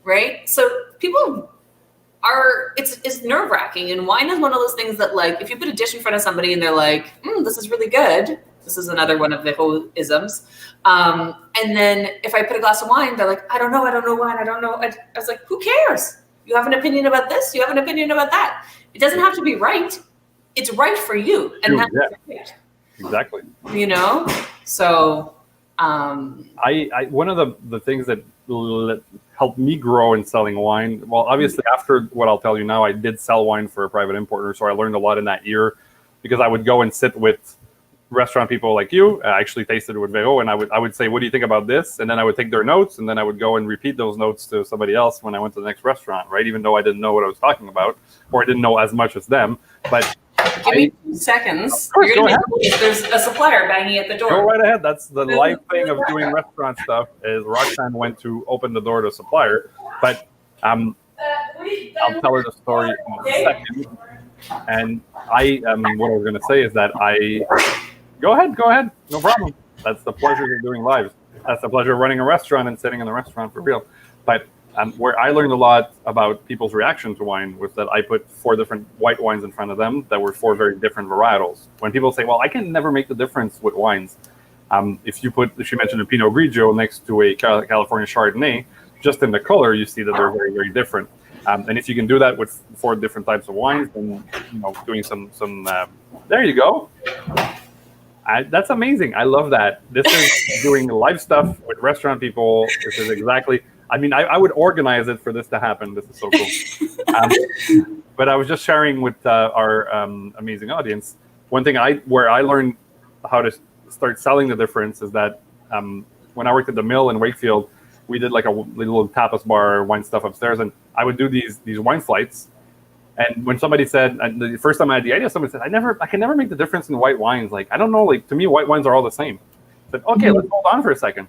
Right? So people it's nerve-wracking, and wine is one of those things that, like, if you put a dish in front of somebody and they're like, this is really good. This is another one of the whole isms. And then if I put a glass of wine, they're like, I don't know wine. I don't know. I was like, who cares? You have an opinion about this. You have an opinion about that. It doesn't have to be right. It's right for you. And that's right. Exactly. You know? So I one of the things that helped me grow in selling wine, well, obviously after what I'll tell you now, I did sell wine for a private importer. So I learned a lot in that year, because I would go and sit with restaurant people like you. I actually tasted it with Vero, and I would say, what do you think about this? And then I would take their notes, and then I would go and repeat those notes to somebody else when I went to the next restaurant, right? Even though I didn't know what I was talking about, or I didn't know as much as them. But give me 2 seconds. Course, You're gonna there's a supplier banging at the door. Go right ahead. That's the life thing of doing restaurant stuff, is Roxanne went to open the door to a supplier. But I'll tell her the story in a second. And what I was going to say is that Go ahead. No problem. That's the pleasure of doing lives. That's the pleasure of running a restaurant and sitting in the restaurant for real. But where I learned a lot about people's reaction to wine was that I put 4 different white wines in front of them that were 4 very different varietals. When people say, well, I can never make the difference with wines. If she mentioned a Pinot Grigio next to a California Chardonnay, just in the color, you see that they're very, very different. And if you can do that with 4 different types of wines, then, doing some there you go. That's amazing. I love that. This is doing live stuff with restaurant people. This is exactly, I would organize it for this to happen. This is so cool. But I was just sharing with our amazing audience. One thing where I learned how to start selling the difference is that when I worked at the Mill in Wakefield, we did like a little tapas bar, wine stuff upstairs, and I would do these wine flights. And when somebody said, the first time I had the idea, somebody said, I can never make the difference in white wines. Like, I don't know, like, to me, white wines are all the same. I said, okay, let's hold on for a second.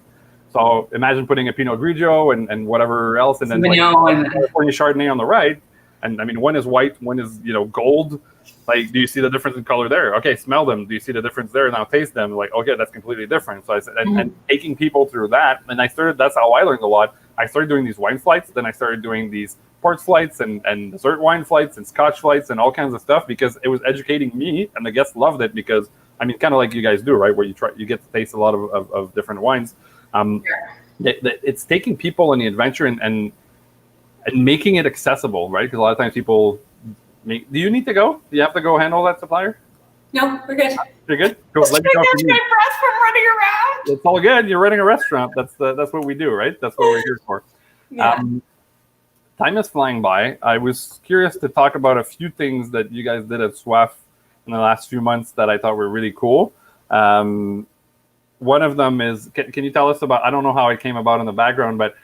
So imagine putting a Pinot Grigio and whatever else, and then California Chardonnay on the right. And one is white, one is, gold. Like, do you see the difference in color there? Okay, smell them. Do you see the difference there? Now taste them. Like, okay, that's completely different. So I said, and taking people through that, and that's how I learned a lot. I started doing these wine flights, then I started doing these port flights and dessert wine flights and scotch flights and all kinds of stuff, because it was educating me, and the guests loved it, because kind of like you guys do, right, where you get to taste a lot of different wines. It's taking people on the adventure and making it accessible, right? Because a lot of times people do you need to go? Do you have to go handle that supplier? No, we're good. You're good? Cool. Let me know if you need. My breath from running around. It's all good. You're running a restaurant. That's what we do, right? That's what we're here for. Yeah. Time is flying by. I was curious to talk about a few things that you guys did at Soif in the last few months that I thought were really cool. One of them is, can you tell us about, I don't know how it came about in the background, but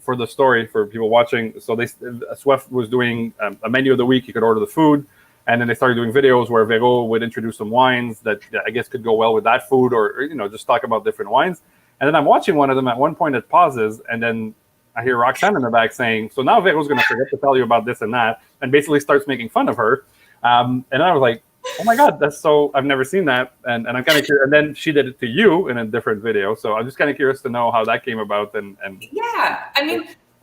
for the story, for people watching, so Soif was doing a menu of the week. You could order the food, and then they started doing videos where Vero would introduce some wines that I guess could go well with that food, or just talk about different wines. And then I'm watching one of them. At one point it pauses, and then I hear Roxanne in the back saying, so now Vero's going to forget to tell you about this and that, and basically starts making fun of her. And I was like, oh my God, that's so, I've never seen that. And I'm kind of curious. And then she did it to you in a different video. So I'm just kind of curious to know how that came about. And yeah,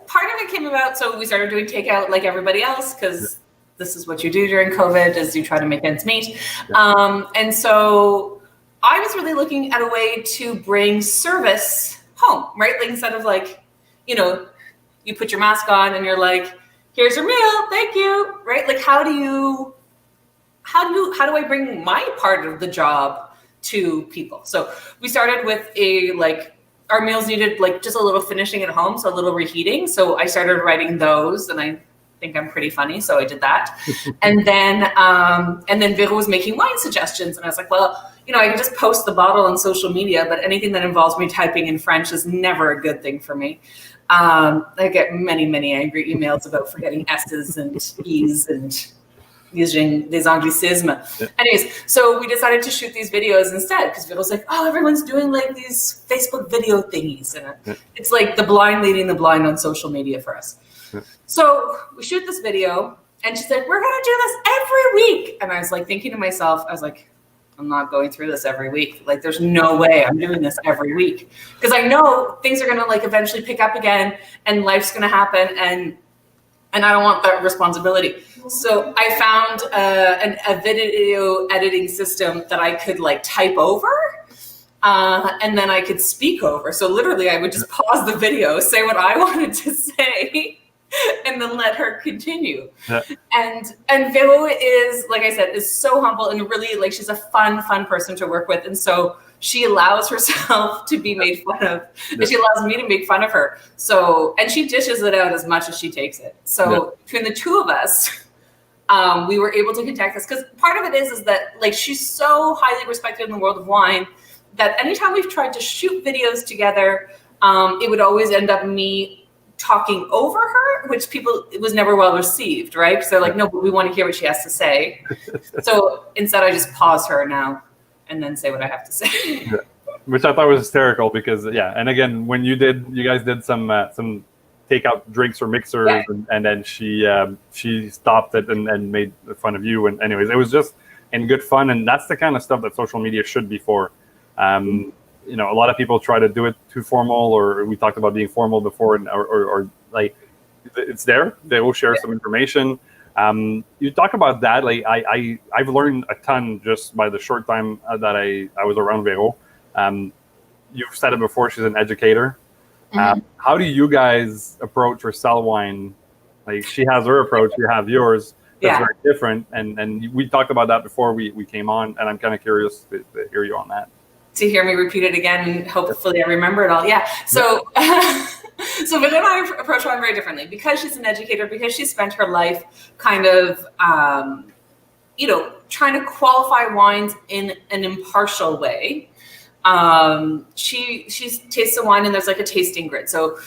part of it came about, so we started doing takeout like everybody else, because this is what you do during COVID, is you try to make ends meet. Yeah. And so I was really looking at a way to bring service home, right? Like, instead of like, you put your mask on and you're like, here's your meal, thank you, right? Like, how do I bring my part of the job to people? So we started with our meals needed just a little finishing at home, so a little reheating. So I started writing those, and I think I'm pretty funny, so I did that. and then Vero was making wine suggestions, and I was like, well, I can just post the bottle on social media, but anything that involves me typing in French is never a good thing for me. I get many, many angry emails about forgetting S's and E's, and using des anglicismes. Yeah. Anyways, so we decided to shoot these videos instead because it was like, oh, everyone's doing like these Facebook video thingies. And it's like the blind leading the blind on social media for us. Yeah. So we shoot this video and she's like, we're going to do this every week. And I was like thinking to myself, I was like, I'm not going through this every week. Like, there's no way I'm doing this every week because I know things are going to like eventually pick up again and life's going to happen. And I don't want that responsibility. So I found a video editing system that I could like type over and then I could speak over. So literally I would just pause the video, say what I wanted to say, and then let her continue. Yeah. And Vero is, like I said, is so humble and really like she's a fun person to work with. And so she allows herself to be made fun of, and she allows me to make fun of her. So, and she dishes it out as much as she takes it. So between the two of us, we were able to contact this because part of it is that like she's so highly respected in the world of wine that anytime we've tried to shoot videos together, it would always end up me talking over her, which it was never well received, right? So like, no, but we want to hear what she has to say. So instead I just pause her now and then say what I have to say. Yeah. Which I thought was hysterical because and again, when you guys did some takeout drinks or mixers, and then she stopped it and made fun of you. And anyways, it was just in good fun, and that's the kind of stuff that social media should be for. A lot of people try to do it too formal, or we talked about being formal before, or like it's there. They will share some information. You talk about that. Like I've learned a ton just by the short time that I was around Vero. You've said it before. She's an educator. Mm-hmm. How do you guys approach or sell wine? Like she has her approach, you have yours. That's very different. And we talked about that before we came on. And I'm kind of curious to hear you on that. To hear me repeat it again, and hopefully I remember it all. Yeah. So. So Vero and I approach wine very differently because she's an educator, because she spent her life kind of, trying to qualify wines in an impartial way. She tastes the wine and there's like a tasting grid. So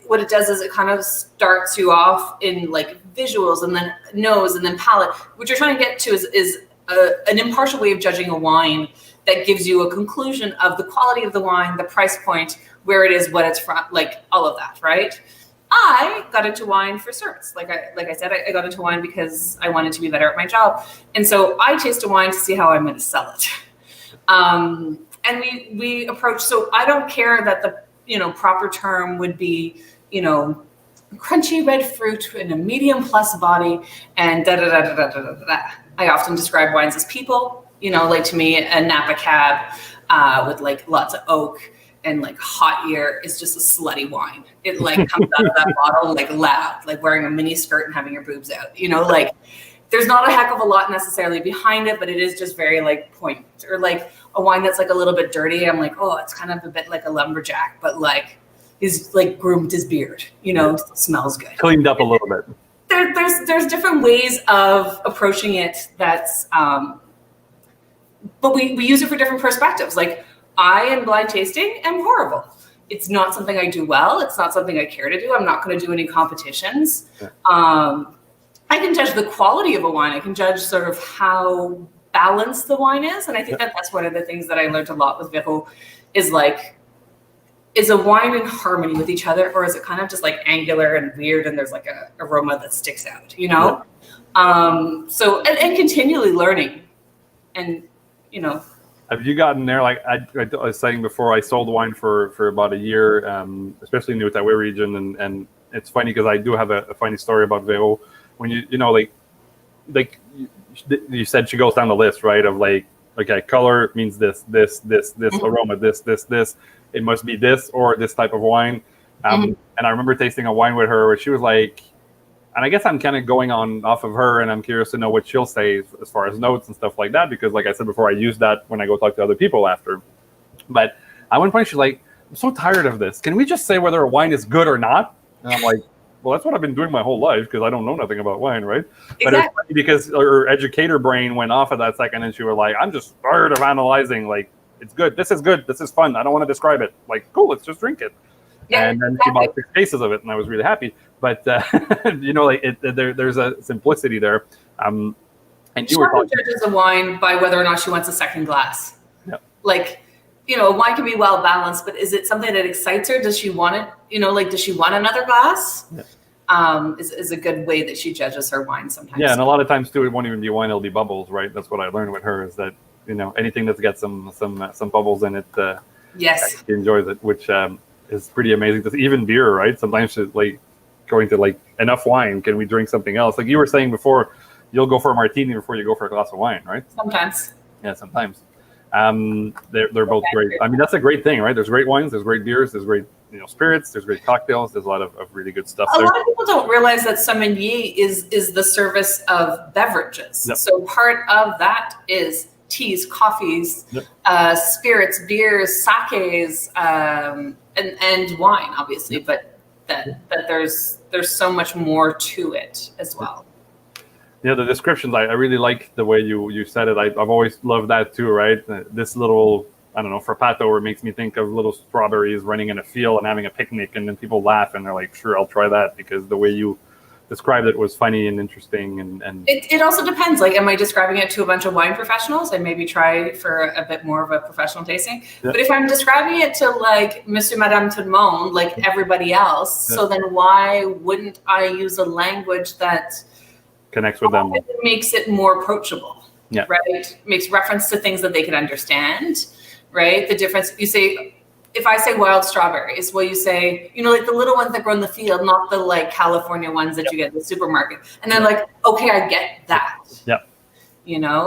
what it does is it kind of starts you off in like visuals and then nose and then palate. What you're trying to get to is an impartial way of judging a wine that gives you a conclusion of the quality of the wine, the price point, where it is, what it's from, like all of that, right? I got into wine for service. Like I said, I got into wine because I wanted to be better at my job. And so I taste a wine to see how I'm going to sell it. And we approach, so I don't care that the, proper term would be, crunchy red fruit in a medium plus body and da-da-da-da-da-da-da. I often describe wines as people, like to me, a Napa cab with like lots of oak and like hot ear is just a slutty wine. It like comes out of that bottle like loud, like wearing a mini skirt and having your boobs out, like there's not a heck of a lot necessarily behind it, but it is just very like point, or like a wine that's like a little bit dirty. I'm like, oh, it's kind of a bit like a lumberjack, but like he's like groomed his beard, smells good. Cleaned up a little bit. There's different ways of approaching it that's, but we use it for different perspectives. Like I, in blind tasting, am horrible. It's not something I do well. It's not something I care to do. I'm not going to do any competitions. Yeah. I can judge the quality of a wine. I can judge sort of how balanced the wine is. And I think that's one of the things that I learned a lot with Vero is like, is a wine in harmony with each other, or is it kind of just like angular and weird and there's like a aroma that sticks out, Yeah. So, and continually learning and, Have you gotten there? Like I was saying before, I sold wine for about a year, especially in the Outaouais region, and it's funny because I do have a funny story about Vero. When like you said, she goes down the list, right? Of like, okay, color means this, mm-hmm. aroma, this. It must be this or this type of wine. Mm-hmm. And I remember tasting a wine with her where she was like, and I guess I'm kind of going off of her, and I'm curious to know what she'll say as far as notes and stuff like that, because like I said before, I use that when I go talk to other people after. But at one point, she's like, I'm so tired of this. Can we just say whether a wine is good or not? And I'm like, well, that's what I've been doing my whole life because I don't know nothing about wine, right? Exactly. But it's funny because her educator brain went off at that second, and she was like, I'm just tired of analyzing. Like, it's good. This is good. This is fun. I don't want to describe it. Like, cool, let's just drink it. Yeah, and then she bought 6 cases of it, and I was really happy. But there's a simplicity there. And she you were often talking. judges a wine by whether or not she wants a second glass. Yeah. Like, a wine can be well balanced, but is it something that excites her? Does she want it? Like, does she want another glass? Yeah. Is a good way that she judges her wine sometimes. Yeah, and a lot of times too, it won't even be wine; it'll be bubbles, right? That's what I learned with her, is that anything that's got some bubbles in it, Yes, she enjoys it, which is pretty amazing. Even beer, right? Sometimes she's like going to like, enough wine. Can we drink something else? Like you were saying before, you'll go for a martini before you go for a glass of wine, right? sometimes. Yeah, sometimes. They're both great. I mean, that's a great thing, right? There's great wines, there's great beers, there's great spirits, there's great cocktails, there's a lot of really good stuff A there. lot of people don't realize that sommelier is the service of beverages. Yep. So part of that is teas, coffees, Yep. spirits, beers, sakes, and wine, obviously. But that there's so much more to it as well. Yeah, the descriptions, I really like the way you said it. I've always loved that too, right? This little, I don't know, frappato, where it makes me think of little strawberries running in a field and having a picnic, and then people laugh and they're like, sure, I'll try that, because the way you described it was funny and interesting. And It also depends. Like, am I describing it to a bunch of wine professionals? I maybe try for a bit more of a professional tasting. Yeah. But if I'm describing it to like Monsieur, Madame, tout le monde, like everybody else, so then why wouldn't I use a language that connects with them. makes it more approachable? Yeah. Right? Makes reference to things that they can understand. Right? The difference, you say, if I say wild strawberries, well, you say, like the little ones that grow in the field, not the like California ones that you get in the supermarket. And they're like, okay, I get that. Yeah.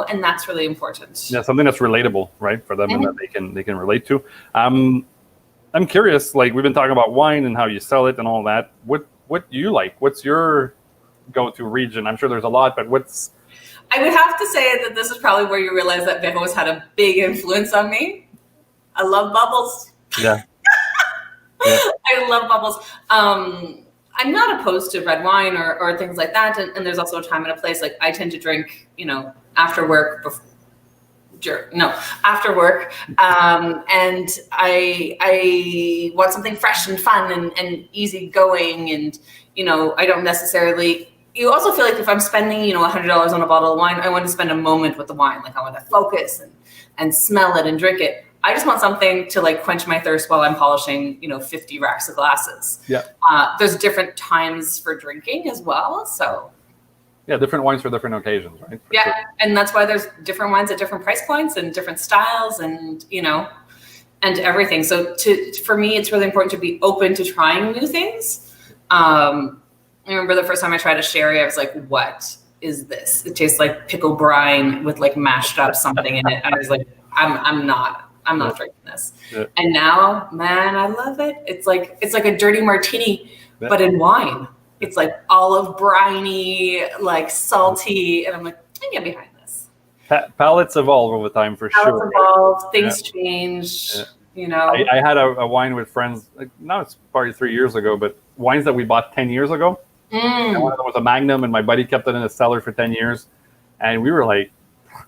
And that's really important. Yeah, something that's relatable, right, for them, and that they can relate to. I'm curious, like we've been talking about wine and how you sell it and all that. What do you like? What's your go-to region? I'm sure there's a lot, but what's... I would have to say that this is probably where you realize that Bevo has had a big influence on me. I love bubbles. Yeah. I love bubbles. I'm not opposed to red wine or things like that. And there's also a time and a place. Like I tend to drink, after work, after work. And I want something fresh and fun and easy going. And, I don't necessarily... You also feel like if I'm spending, $100 on a bottle of wine, I want to spend a moment with the wine. Like I want to focus and smell it and drink it. I just want something to like quench my thirst while I'm polishing, 50 racks of glasses. Yeah. There's different times for drinking as well. So. Yeah, different wines for different occasions, right? For yeah, sure. And that's why there's different wines at different price points and different styles and, and everything. So for me, it's really important to be open to trying new things. I remember the first time I tried a sherry, I was like, what is this? It tastes like pickle brine with like mashed up something in it. And I was like, I'm not drinking this. Yeah. And now, man, I love it. It's like a dirty martini, but in wine. It's like olive briny, like salty. And I'm like, I can get behind this. Palates evolve over time for sure. Palates evolve, things change. Yeah. I had a wine with friends, like, now it's probably 3 years ago, but wines that we bought 10 years ago. And one of them was a Magnum, and my buddy kept it in his cellar for 10 years. And we were like,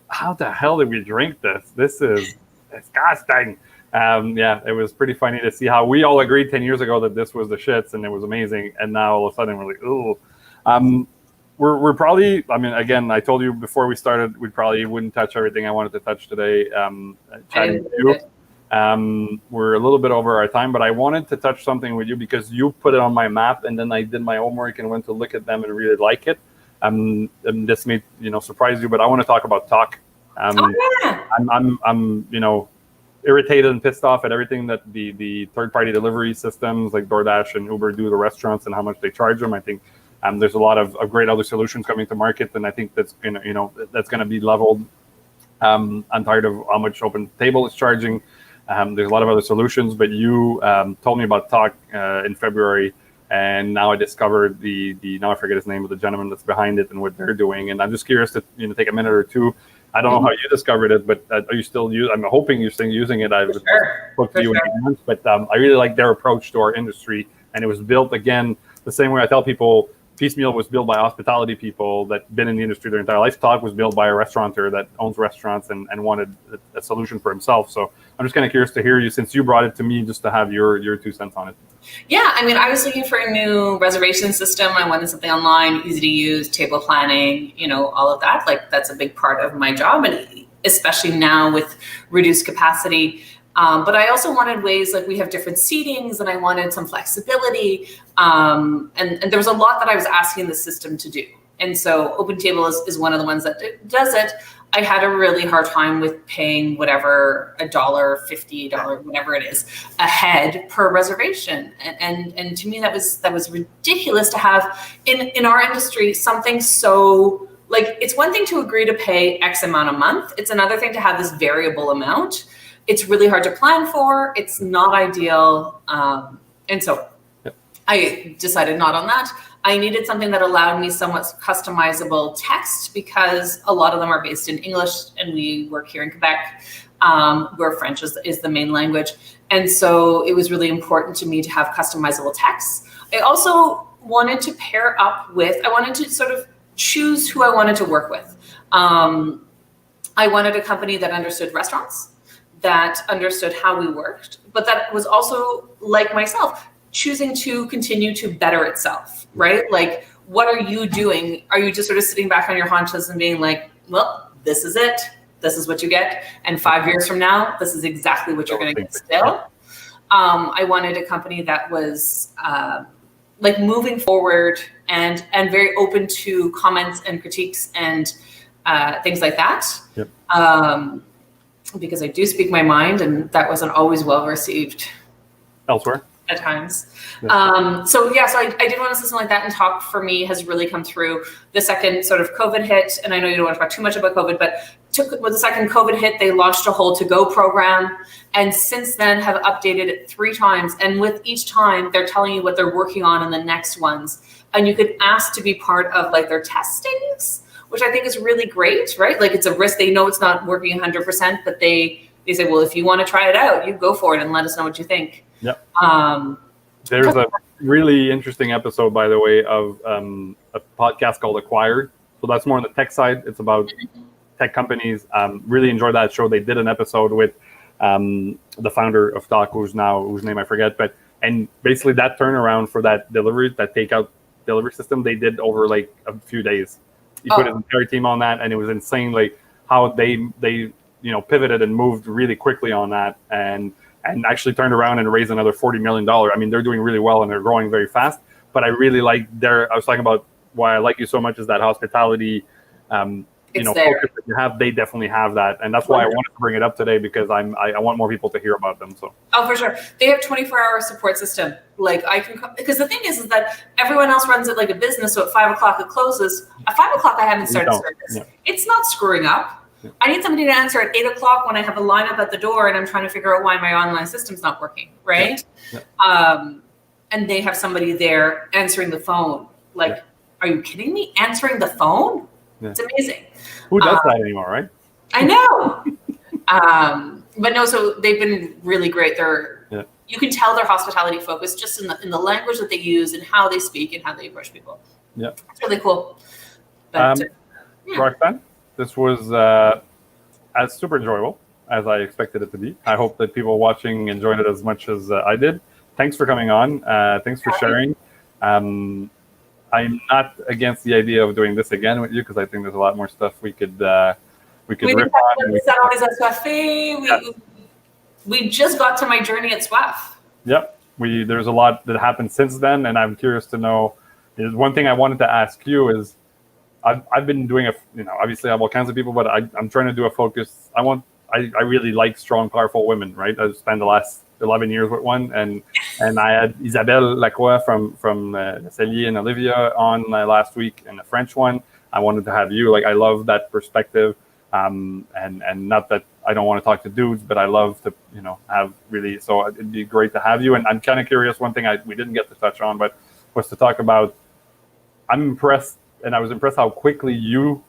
how the hell did we drink this? This is disgusting. It was pretty funny to see how we all agreed 10 years ago that this was the shits and it was amazing. And now all of a sudden we're like, ooh. We're probably, I mean, again, I told you before we started, we probably wouldn't touch everything I wanted to touch today. Chatting with you. We're a little bit over our time, but I wanted to touch something with you because you put it on my map, and then I did my homework and went to look at them and really like it. And this may, surprise you, but I want to talk about talk. I'm irritated and pissed off at everything that the third-party delivery systems like DoorDash and Uber do to restaurants and how much they charge them. I think there's a lot of great other solutions coming to market, and I think that's gonna be leveled. I'm tired of how much Open Table is charging. There's a lot of other solutions, but you told me about Talk in February, and now I discovered now I forget his name, but the gentleman that's behind it and what they're doing. And I'm just curious to take a minute or two. I don't know how you discovered it, but are you still I'm hoping you're still using it. I spoke to you in months, but I really like their approach to our industry, and it was built again the same way I tell people. Piecemeal was built by hospitality people that been in the industry their entire life. Talk was built by a restaurateur that owns restaurants and wanted a solution for himself. So I'm just kind of curious to hear you, since you brought it to me, just to have your 2 cents on it. Yeah, I mean, I was looking for a new reservation system. I wanted something online, easy to use, table planning, all of that. Like, that's a big part of my job, and especially now with reduced capacity. But I also wanted ways, like we have different seatings, and I wanted some flexibility. And there was a lot that I was asking the system to do. And so OpenTable is one of the ones that does it. I had a really hard time with paying whatever, $1, $50, whatever it is, a head per reservation. And to me, that was ridiculous to have in our industry something so, like, it's one thing to agree to pay X amount a month. It's another thing to have this variable amount. It's really hard to plan for. It's not ideal. And so I decided not on that. I needed something that allowed me somewhat customizable text, because a lot of them are based in English, and we work here in Quebec, where French is the main language. And so it was really important to me to have customizable text. I also wanted to pair up with, I wanted to sort of choose who I wanted to work with. I wanted a company that understood restaurants, that understood how we worked, but that was also, like myself, choosing to continue to better itself, right? Like, what are you doing? Are you just sort of sitting back on your haunches and being like, well, this is it. This is what you get. And 5 years from now, this is exactly what you're going to get still. I wanted a company that was like moving forward and very open to comments and critiques and things like that. Yep. Because I do speak my mind, and that wasn't always well received Elsewhere. at times. Yeah. So I did want a system like that, and Talk for me has really come through. The second sort of COVID hit, and I know you don't want to talk too much about COVID, but with the second COVID hit, they launched a whole to-go program, and since then have updated it 3 times. And with each time, they're telling you what they're working on in the next ones. And you could ask to be part of like their testings, which I think is really great, right? Like, it's a risk. They know it's not working 100%, but they say, well, if you want to try it out, you go for it and let us know what you think. Yep. There's a really interesting episode, by the way, of a podcast called Acquired. So that's more on the tech side. It's about tech companies. Really enjoyed that show. They did an episode with the founder of Talk, whose name I forget, and basically that turnaround for that takeout delivery system, they did over like a few days. He put his entire team on that, and it was insane, like how they pivoted and moved really quickly on that, and actually turned around and raised another $40 million. I mean, they're doing really well and they're growing very fast. But I really like I was talking about why I like you so much is that hospitality, focus that you have. They definitely have that, and that's why I wanted to bring it up today, because I want more people to hear about them. So. Oh, for sure. They have 24-hour support system. Like, I can, because the thing is that everyone else runs it like a business. So at 5 o'clock it closes. At 5 o'clock I haven't started service. Yeah. It's not screwing up. Yeah. I need somebody to answer at 8 o'clock when I have a lineup at the door and I'm trying to figure out why my online system's not working, right? Yeah. Yeah. And they have somebody there answering the phone. Like, are you kidding me? Answering the phone? Yeah. It's amazing. Who does that anymore, right? I know. But no, so they've been really great. You can tell they're hospitality focused just in the language that they use and how they speak and how they approach people. Yeah. It's really cool. But, Roxanne, this was as super enjoyable as I expected it to be. I hope that people watching enjoyed it as much as I did. Thanks for coming on. Thanks for sharing. I'm not against the idea of doing this again with you, because I think there's a lot more stuff we could rip on. We just got to my journey at Soif. Yep. There's a lot that happened since then, and I'm curious to know. Is one thing I wanted to ask you is, I've been doing obviously I have all kinds of people, but I'm trying to do a focus. I really like strong, powerful women, right? I've spent the last 11 years with one, and I had Isabelle Lacroix from Cellier and Olivia on last week, and the French one. I wanted to have you. Like, I love that perspective, and not that I don't want to talk to dudes, but I love to have really. So it'd be great to have you. And I'm kind of curious. One thing we didn't get to touch on, but was to talk about. I'm impressed, and I was impressed how quickly you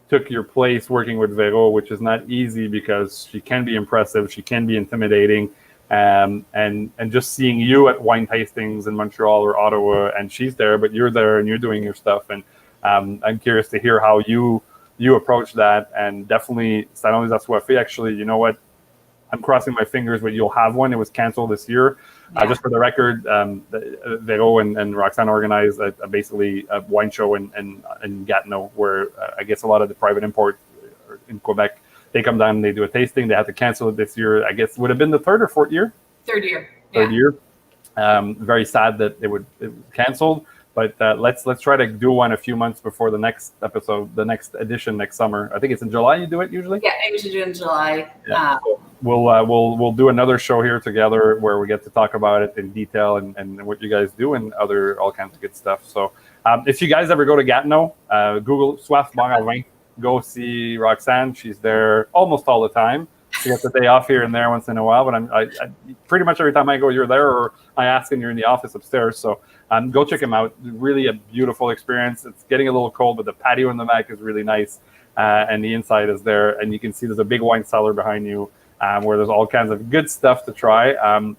took your place working with Vero, which is not easy because she can be impressive, she can be intimidating, and just seeing you at wine tastings in Montreal or Ottawa, and she's there, but you're there and you're doing your stuff, and I'm curious to hear how you approach that, and definitely Saint Only Soif. Actually, you know what? I'm crossing my fingers, but you'll have one. It was canceled this year. Yeah. Just for the record, Vero and Roxanne organized basically a wine show in Gatineau, where I guess a lot of the private import in Quebec, they come down and they do a tasting. They had to cancel it this year. I guess would have been the third or fourth year. Third year. Third year. Very sad that it was canceled. But let's try to do one a few months before the next episode, the next edition next summer. I think it's in July. You do it usually. Yeah, I usually do it in July. Yeah. So we'll do another show here together where we get to talk about it in detail and what you guys do and all kinds of good stuff. So if you guys ever go to Gatineau, Google Soif Bar à Vin. Go see Roxanne. She's there almost all the time. She gets a day off here and there once in a while, but I pretty much every time I go, you're there, or I ask and you're in the office upstairs. So go check him out. Really a beautiful experience. It's getting a little cold, but the patio in the back is really nice, and the inside is there. And you can see there's a big wine cellar behind you, where there's all kinds of good stuff to try.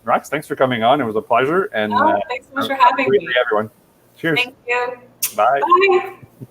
Rox, thanks for coming on. It was a pleasure. And thanks so much for having me. Everyone. Cheers. Thank you. Bye. Bye.